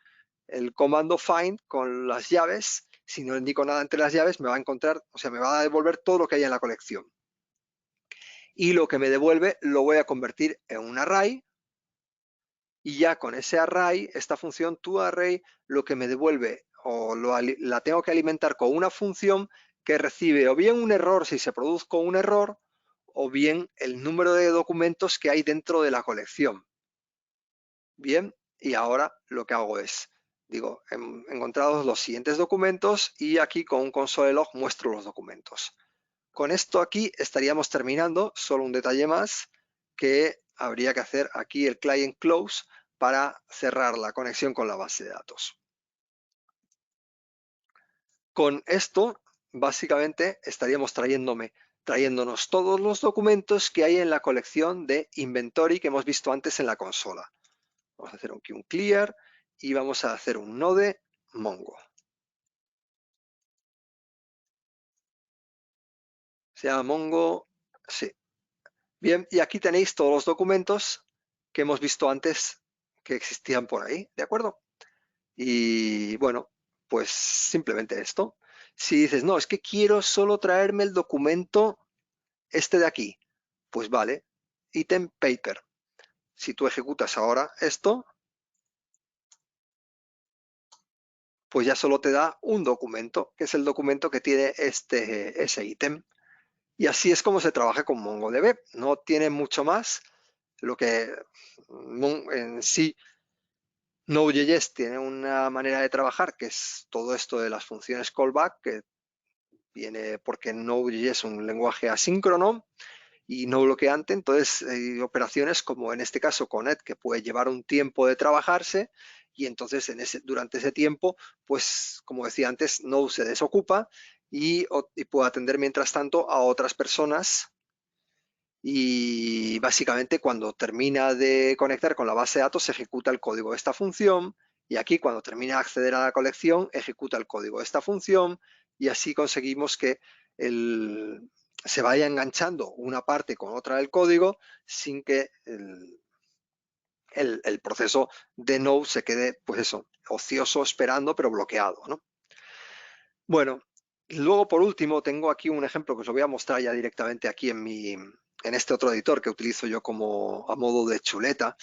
El comando find con las llaves, si no indico nada entre las llaves, me va a encontrar, o sea, me va a devolver todo lo que hay en la colección. Y lo que me devuelve lo voy a convertir en un array. Y ya con ese array, esta función toArray, lo que me devuelve o la tengo que alimentar con una función que recibe o bien un error si se produzca un error, o bien el número de documentos que hay dentro de la colección. Bien, y ahora lo que hago es, digo, he encontrado los siguientes documentos y aquí con un console log muestro los documentos. Con esto aquí estaríamos terminando, solo un detalle más, que habría que hacer aquí el client close para cerrar la conexión con la base de datos. Con esto, básicamente, estaríamos trayéndonos todos los documentos que hay en la colección de inventory que hemos visto antes en la consola. Vamos a hacer aquí un clear y vamos a hacer un node mongo. Se llama mongo, sí. Bien, y aquí tenéis todos los documentos que hemos visto antes que existían por ahí, ¿de acuerdo? Y bueno, pues simplemente esto. Si dices, no, es que quiero solo traerme el documento este de aquí, pues vale, item paper. Si tú ejecutas ahora esto, pues ya solo te da un documento, que es el documento que tiene ese ítem. Y así es como se trabaja con MongoDB. No tiene mucho más. Lo que en sí Node.js tiene una manera de trabajar que es todo esto de las funciones callback, que viene porque Node.js es un lenguaje asíncrono y no bloqueante, entonces hay operaciones como en este caso Connect que puede llevar un tiempo de trabajarse y entonces durante ese tiempo, pues como decía antes, Node se desocupa y puede atender mientras tanto a otras personas y básicamente cuando termina de conectar con la base de datos se ejecuta el código de esta función y aquí cuando termina de acceder a la colección ejecuta el código de esta función y así conseguimos que se vaya enganchando una parte con otra del código sin que el proceso de Node se quede, pues eso, ocioso esperando pero bloqueado, ¿no? Bueno, luego por último tengo aquí un ejemplo que os lo voy a mostrar ya directamente aquí en este otro editor que utilizo yo como a modo de chuleta.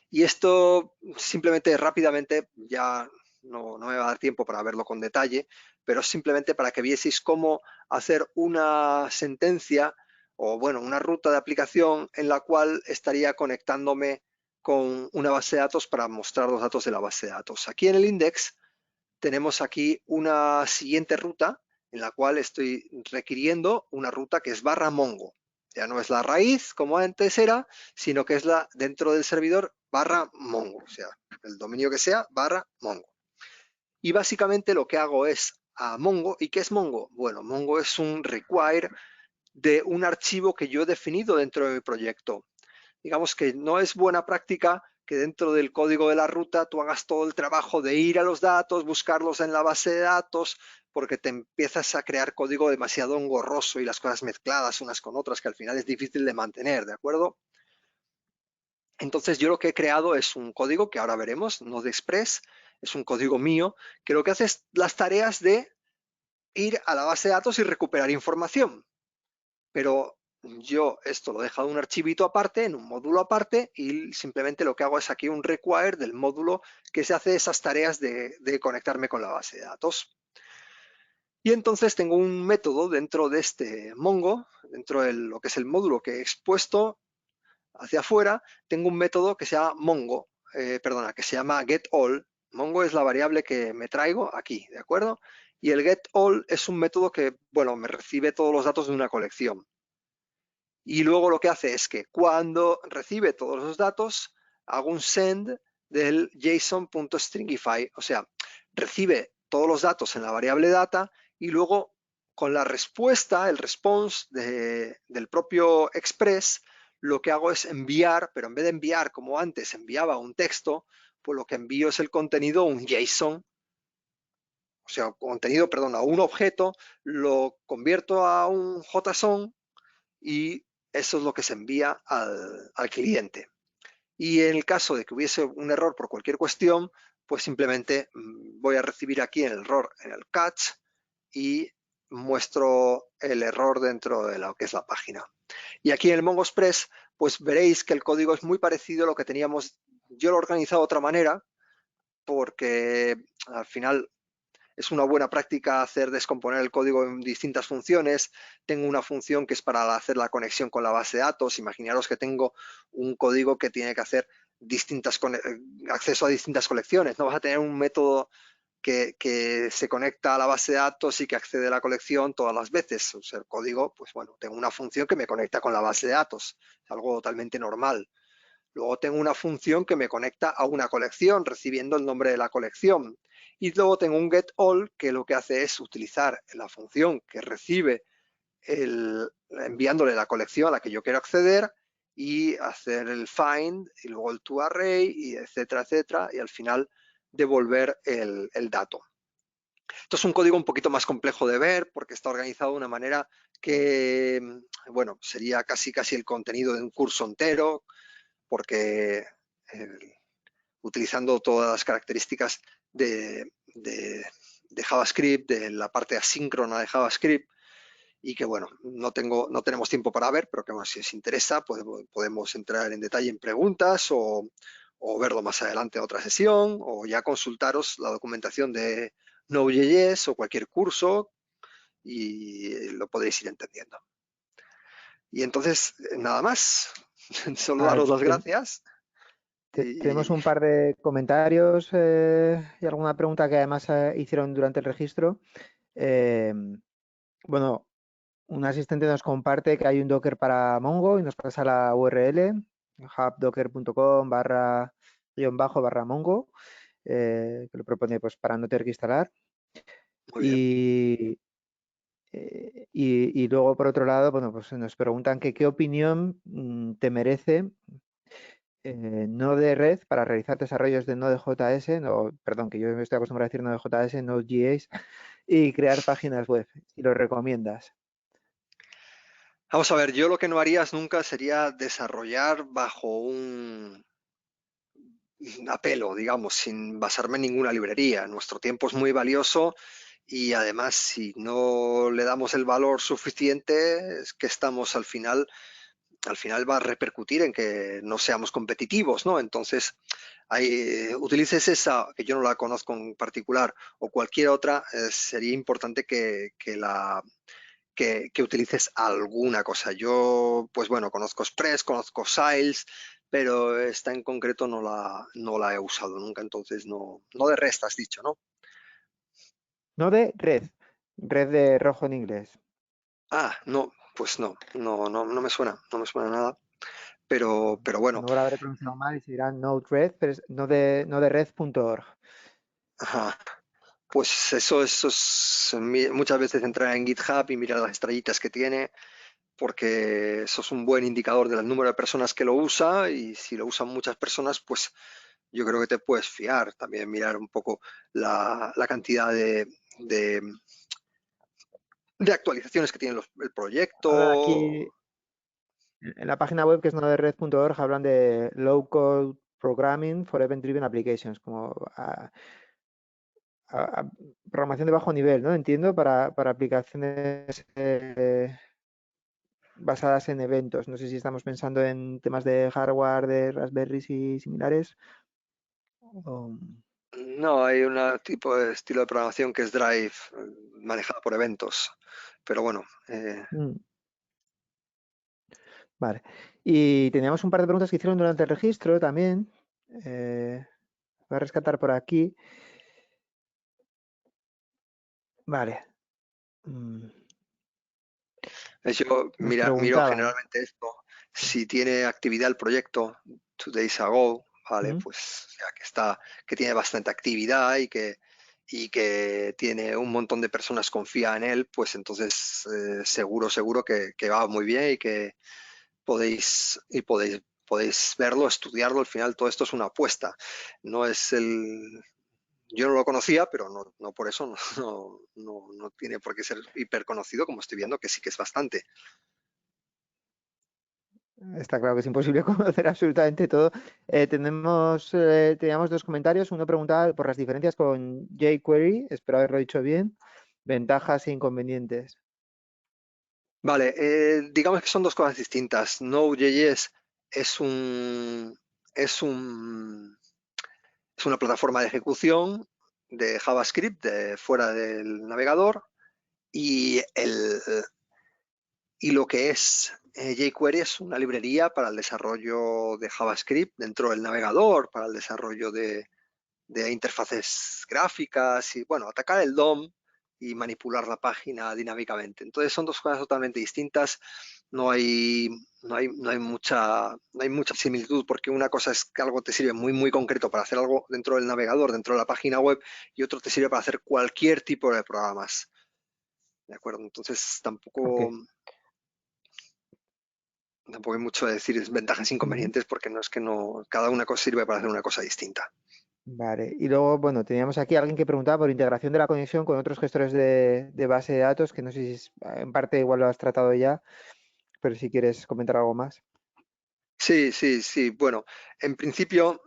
Y esto simplemente rápidamente, ya no me va a dar tiempo para verlo con detalle, pero simplemente para que vieseis cómo hacer una sentencia o bueno, una ruta de aplicación en la cual estaría conectándome con una base de datos para mostrar los datos de la base de datos. Aquí en el index tenemos aquí una siguiente ruta en la cual estoy requiriendo una ruta que es /mongo. Ya no es la raíz como antes era, sino que es la dentro del servidor /mongo, o sea, el dominio que sea /mongo. Y básicamente lo que hago es a Mongo. ¿Y qué es Mongo? Bueno, Mongo es un require de un archivo que yo he definido dentro de mi proyecto. Digamos que no es buena práctica que dentro del código de la ruta tú hagas todo el trabajo de ir a los datos, buscarlos en la base de datos, porque te empiezas a crear código demasiado engorroso y las cosas mezcladas unas con otras, que al final es difícil de mantener, ¿de acuerdo? Entonces yo lo que he creado es un código que ahora veremos, Node-Express, es un código mío, que lo que hace es las tareas de ir a la base de datos y recuperar información. Pero yo esto lo he dejado en un archivito aparte, en un módulo aparte, y simplemente lo que hago es aquí un require del módulo que se hace esas tareas de conectarme con la base de datos. Y entonces tengo un método dentro de este Mongo, dentro de lo que es el módulo que he expuesto hacia afuera, tengo un método que se llama Mongo, que se llama getAll. Mongo es la variable que me traigo aquí, ¿de acuerdo? Y el getAll es un método que, bueno, me recibe todos los datos de una colección. Y luego lo que hace es que cuando recibe todos los datos, hago un send del json.stringify, o sea, recibe todos los datos en la variable data y luego con la respuesta, el response del propio Express, lo que hago es enviar, pero en vez de enviar como antes enviaba un texto, pues lo que envío es el contenido, un JSON, o sea, contenido, perdón, a un objeto, lo convierto a un JSON y eso es lo que se envía al cliente. Y en el caso de que hubiese un error por cualquier cuestión, pues simplemente voy a recibir aquí el error en el catch y muestro el error dentro de lo que es la página. Y aquí en el Mongo Express, pues veréis que el código es muy parecido a lo que teníamos. Yo lo he organizado de otra manera porque al final es una buena práctica hacer descomponer el código en distintas funciones. Tengo una función que es para hacer la conexión con la base de datos. Imaginaros que tengo un código que tiene que hacer acceso a distintas colecciones. No vas a tener un método que se conecta a la base de datos y que accede a la colección todas las veces. O sea, el código, pues bueno, tengo una función que me conecta con la base de datos. Es algo totalmente normal. Luego tengo una función que me conecta a una colección, recibiendo el nombre de la colección. Y luego tengo un getAll que lo que hace es utilizar la función que recibe enviándole la colección a la que yo quiero acceder y hacer el find y luego el toArray y etcétera, etcétera, y al final devolver el dato. Esto es un código un poquito más complejo de ver porque está organizado de una manera que, bueno, sería casi el contenido de un curso entero, porque utilizando todas las características de JavaScript, de la parte asíncrona de JavaScript, y que bueno, no tenemos tiempo para ver, pero que bueno, si os interesa podemos entrar en detalle en preguntas o verlo más adelante en otra sesión, o ya consultaros la documentación de Node.js o cualquier curso y lo podéis ir entendiendo. Y entonces, nada más, solo Ah, daros las gracias. tenemos Y un par de comentarios y alguna pregunta que además hicieron durante el registro. Eh, bueno, un asistente nos comparte que hay un Docker para Mongo y nos pasa la URL, hubdocker.com /Mongo, que lo propone pues, para no tener que instalar. muy bien. Y luego, por otro lado, bueno, pues nos preguntan que qué opinión te merece Node-RED para realizar desarrollos de Node.js, no, perdón, que yo me estoy acostumbrado a decir Node.js, Node.js, y crear páginas web, si lo recomiendas. Vamos a ver, yo lo que no harías nunca sería desarrollar bajo un apelo, digamos, sin basarme en ninguna librería. Nuestro tiempo es muy valioso y además si no le damos el valor suficiente es que estamos al final va a repercutir en que no seamos competitivos, ¿no? Entonces, utilices esa, que yo no la conozco en particular, o cualquier otra, sería importante que utilices alguna cosa. Yo, pues bueno, conozco Express, conozco Siles, pero esta en concreto no la he usado nunca, entonces no de REST has dicho, ¿no? No de red, red de rojo en inglés. Ah, no, pues no me suena, no me suena nada, pero A bueno, lo mejor habré pronunciado mal y se dirá Node-RED, pero es no de red.org. ajá. Pues eso es muchas veces entrar en GitHub y mirar las estrellitas que tiene, porque eso es un buen indicador del número de personas que lo usa y si lo usan muchas personas, pues yo creo que te puedes fiar. También mirar un poco la cantidad de- de actualizaciones que tiene el A ver, proyecto. aquí en la página web que es node-red.org hablan de low code programming for event driven applications, como programación de bajo nivel, ¿no? Entiendo, para aplicaciones basadas en eventos. No sé si estamos pensando en temas de hardware, de Raspberries y similares. o- No, hay un tipo de estilo de programación que es Drive, manejada por eventos. Pero bueno, Mm, vale. Y teníamos un par de preguntas que hicieron durante el registro también. Eh, Voy a rescatar por aquí. Vale. Mm, Nos miro preguntaban. generalmente esto. Si tiene actividad el proyecto, 2 days ago, vale, ¿Mm? pues ya que está, que tiene bastante actividad y que tiene un montón de personas confía en él, pues entonces seguro que va muy bien y que podéis verlo, estudiarlo. Al final todo esto es una apuesta. No es el, yo no lo conocía, pero no por eso no tiene por qué ser hiper conocido, como estoy viendo que sí que es bastante. Está claro que es imposible conocer absolutamente todo. Teníamos dos comentarios. Uno preguntaba por las diferencias con jQuery, espero haberlo dicho bien, ventajas e inconvenientes. Vale, digamos que son dos cosas distintas. Node.js es un, es un, es una plataforma de ejecución de JavaScript fuera del navegador y, y lo que es jQuery es una librería para el desarrollo de JavaScript dentro del navegador, para el desarrollo de interfaces gráficas y, bueno, atacar el DOM y manipular la página dinámicamente. Entonces son dos cosas totalmente distintas. No hay mucha similitud porque una cosa es que algo te sirve muy concreto para hacer algo dentro del navegador, dentro de la página web, y otro te sirve para hacer cualquier tipo de programas. ¿De acuerdo? Entonces Ok, tampoco hay mucho de decir ventajas e ujú, inconvenientes porque no es que no, cada una cosa sirve para hacer una cosa distinta. vale. Y luego, bueno, teníamos aquí alguien que preguntaba por integración de la conexión con otros gestores de base de datos, que no sé si en parte igual lo has tratado ya, pero si quieres comentar algo más. Sí. Bueno, en principio,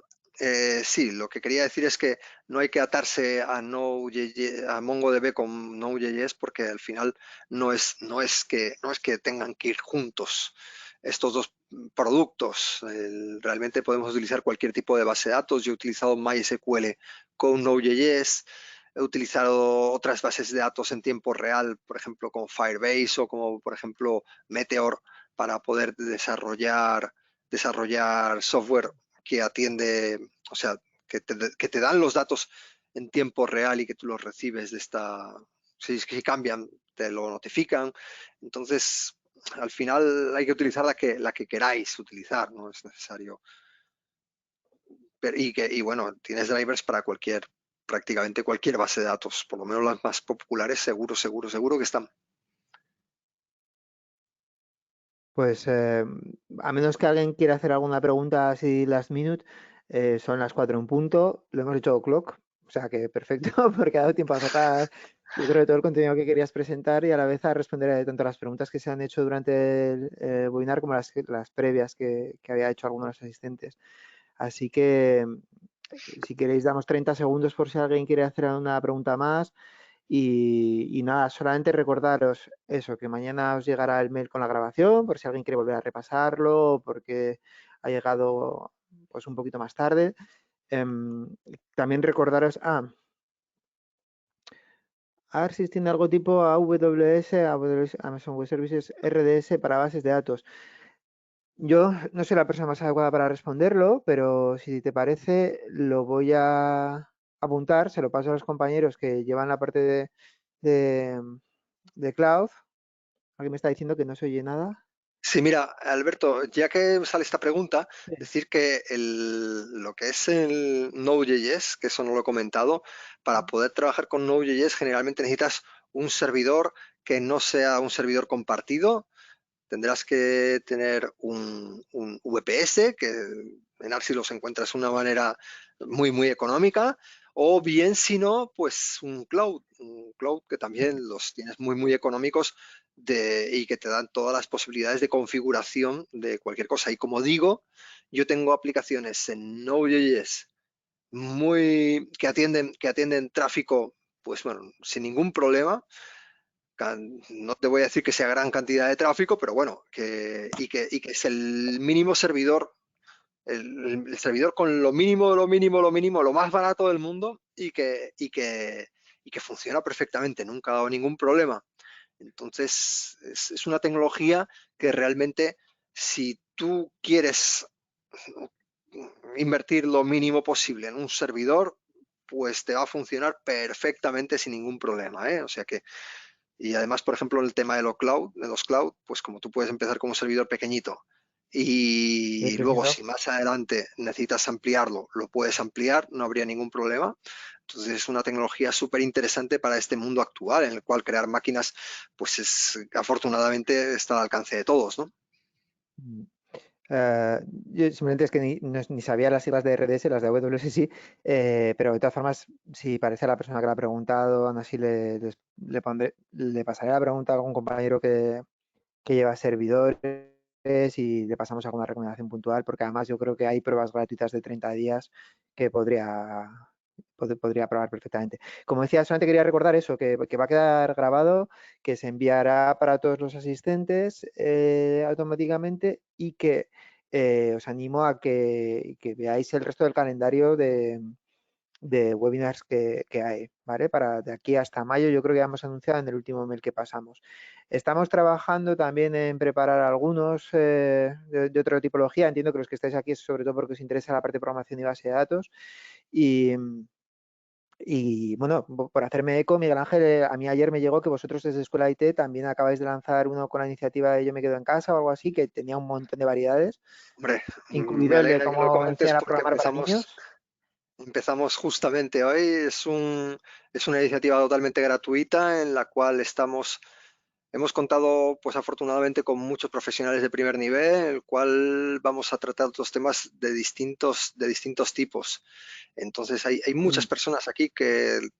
sí, lo que quería decir es que no hay que atarse a Node.js, a MongoDB con Node.js porque al final no es que tengan que ir juntos estos dos productos. Realmente podemos utilizar cualquier tipo de base de datos. Yo he utilizado MySQL con Node.js. He utilizado otras bases de datos en tiempo real, por ejemplo, como Firebase o como, por ejemplo, Meteor, para poder desarrollar software que atiende, o sea, que te dan los datos en tiempo real y que tú los recibes de esta, si cambian, te lo notifican. Entonces, al final hay que utilizar la que queráis utilizar, no es necesario. Y bueno, tienes drivers para prácticamente cualquier base de datos, por lo menos las más populares, seguro que están. Pues a menos que alguien quiera hacer alguna pregunta así last minute, son las 4 en punto, lo hemos hecho clock, o sea que perfecto, porque ha dado tiempo a sacar, yo creo, todo el contenido que querías presentar y a la vez a responder tanto a las preguntas que se han hecho durante el webinar como las previas que había hecho algunos de los asistentes. Así que si queréis damos 30 segundos por si alguien quiere hacer una pregunta más. Y nada, solamente recordaros eso, que mañana os llegará el mail con la grabación, por si alguien quiere volver a repasarlo, o porque ha llegado pues un poquito más tarde. También recordaros, ARSys tiene algo tipo AWS, Amazon Web Services, RDS para bases de datos. Yo no soy la persona más adecuada para responderlo, pero si te parece, lo voy a apuntar, se lo paso a los compañeros que llevan la parte de, de cloud. Alguien me está diciendo que no se oye nada. Sí, mira, Alberto, ya que sale esta pregunta, Sí. decir que lo que es el Node.js, que eso no lo he comentado, para poder trabajar con Node.js generalmente necesitas un servidor que no sea un servidor compartido. Tendrás que tener un VPS, que en Arsi los encuentras de una manera muy económica, o bien si no, pues un cloud que también los tienes muy económicos y que te dan todas las posibilidades de configuración de cualquier cosa. Y como digo, yo tengo aplicaciones en Node.js que atienden tráfico, pues bueno, sin ningún problema. No te voy a decir que sea gran cantidad de tráfico, pero bueno, que es el mínimo servidor, el servidor con lo más barato del mundo y que funciona perfectamente, nunca ha dado ningún problema. Entonces, es una tecnología que realmente, si tú quieres invertir lo mínimo posible en un servidor, pues te va a funcionar perfectamente sin ningún problema, ¿eh? O sea que y además, por ejemplo, en el tema de los cloud, pues como tú puedes empezar con un servidor pequeñito y luego Definido. si más adelante necesitas ampliarlo, lo puedes ampliar, no habría ningún problema. Entonces es una tecnología súper interesante para este mundo actual en el cual crear máquinas, pues afortunadamente está al alcance de todos, ¿no? Mm. Yo simplemente es que ni sabía las siglas de RDS, las de AWS sí, pero de todas formas, si parece a la persona que la ha preguntado, aún así le pasaré la pregunta a algún compañero que lleva servidores y le pasamos alguna recomendación puntual, porque además yo creo que hay pruebas gratuitas de 30 días que podría probar perfectamente. Como decía, solamente quería recordar eso, que va a quedar grabado, que se enviará para todos los asistentes automáticamente y que os animo a que veáis el resto del calendario de webinars que hay, ¿vale? Para de aquí hasta mayo, yo creo que ya hemos anunciado en el último mail que pasamos. Estamos trabajando también en preparar algunos de otra tipología. Entiendo que los que estáis aquí es sobre todo porque os interesa la parte de programación y base de datos. Y, y bueno, por hacerme eco, Miguel Ángel, a mí ayer me llegó que vosotros desde Escuela IT también acabáis de lanzar uno con la iniciativa de Yo me quedo en casa o algo así, que tenía un montón de variedades, Hombre, me incluido el de alegra que lo cómo comentes enseñar a porque programar para niños. empezamos justamente hoy. Es una iniciativa totalmente gratuita en la cual hemos contado, pues afortunadamente, con muchos profesionales de primer nivel, en el cual vamos a tratar otros temas de distintos tipos. Entonces hay muchas Mm. personas aquí que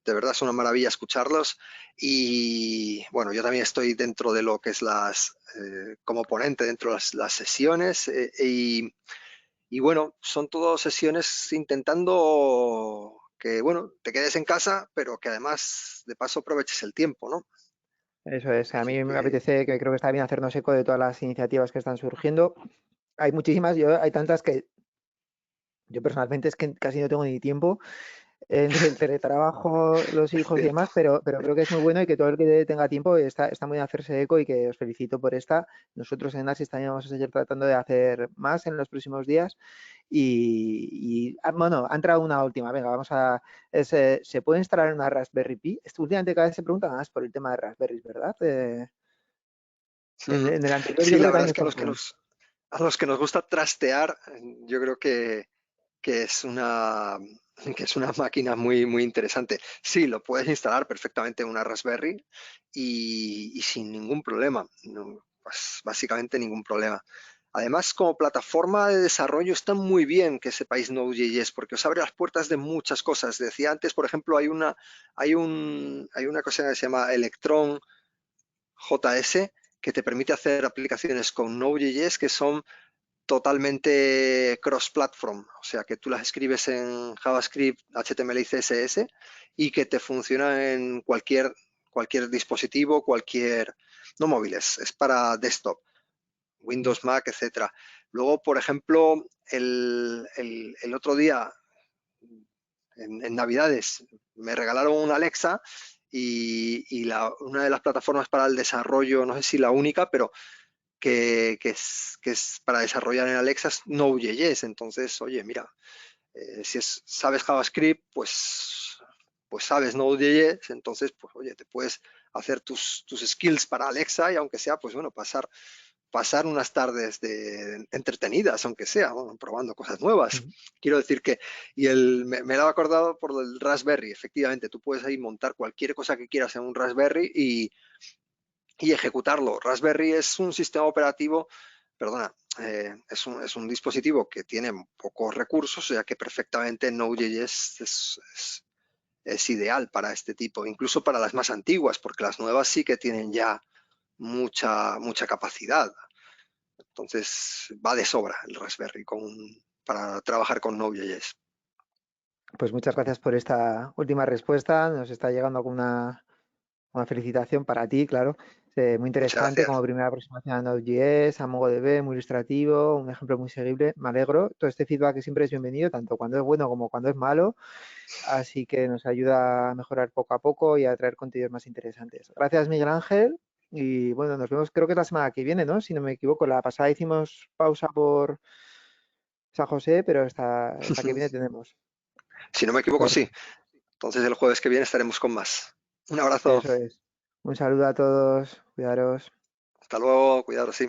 de verdad es una maravilla escucharlos y bueno, yo también estoy dentro de lo que es como ponente dentro de las sesiones y bueno, son todas sesiones intentando que, bueno, te quedes en casa, pero que además de paso aproveches el tiempo, ¿no? Eso es, a Así mí me que, apetece, que creo que está bien hacernos eco de todas las iniciativas que están surgiendo. Hay muchísimas, hay tantas que yo personalmente es que casi no tengo ni tiempo entre el teletrabajo, los es hijos y cierto. demás, pero creo que es muy bueno y que todo el que tenga tiempo está muy bien hacerse eco y que os felicito por esta. Nosotros en ASIS también vamos a seguir tratando de hacer más en los próximos días bueno, ha entrado una última, venga, ¿se puede instalar en una Raspberry Pi? Últimamente cada vez se pregunta más por el tema de Raspberries, ¿verdad? Ujú. En el anterior yo Sí, creo la que verdad también es nos que contaron. a los que nos gusta trastear, yo creo que es una máquina muy interesante. Sí, lo puedes instalar perfectamente en una Raspberry y sin ningún problema. Pues básicamente ningún problema. Además, como plataforma de desarrollo está muy bien que sepáis Node.js porque os abre las puertas de muchas cosas. Decía antes, por ejemplo, hay una cosa que se llama Electron JS que te permite hacer aplicaciones con Node.js que son totalmente cross-platform, o sea que tú las escribes en JavaScript, HTML y CSS y que te funciona en cualquier dispositivo, no móviles, es para desktop, Mm. Windows, Mac, etcétera. Luego, por ejemplo, el otro día en Navidades me regalaron una Alexa una de las plataformas para el desarrollo, no sé si la única, pero que es para desarrollar en Alexa es Node.js. Entonces, oye, mira, si sabes JavaScript, pues sabes Node.js, entonces, pues oye, te puedes hacer tus skills para Alexa y aunque sea, pues bueno, pasar unas tardes entretenidas, aunque sea, bueno, probando cosas nuevas. Ujú. Quiero decir que, me lo he acordado por el Raspberry, efectivamente, tú puedes ahí montar cualquier cosa que quieras en un Raspberry y ejecutarlo. Raspberry es un sistema operativo, perdona, es un dispositivo que tiene pocos recursos, o sea que perfectamente Node.js es ideal para este tipo, incluso para las más antiguas, porque las nuevas sí que tienen ya mucha capacidad. Entonces va de sobra el Raspberry para trabajar con Node.js. Pues muchas gracias por esta última respuesta. Nos está llegando alguna una felicitación para ti, claro. Muy Muchas interesante como gracias. primera aproximación a Node.js, a MongoDB, muy ilustrativo, un ejemplo muy seguible. Me alegro. Todo este feedback siempre es bienvenido, tanto cuando es bueno como cuando es malo. Así que nos ayuda a mejorar poco a poco y a traer contenidos más interesantes. Gracias, Miguel Ángel. Y bueno, nos vemos, creo que es la semana que viene, ¿no? Si no me equivoco, la pasada hicimos pausa por San José, pero esta que viene tenemos. Si no me equivoco, sí. Correcto. Entonces el jueves que viene estaremos con más. Un abrazo. Eso es. Un saludo a todos. Cuidaros. Hasta luego. Cuidaros, sí.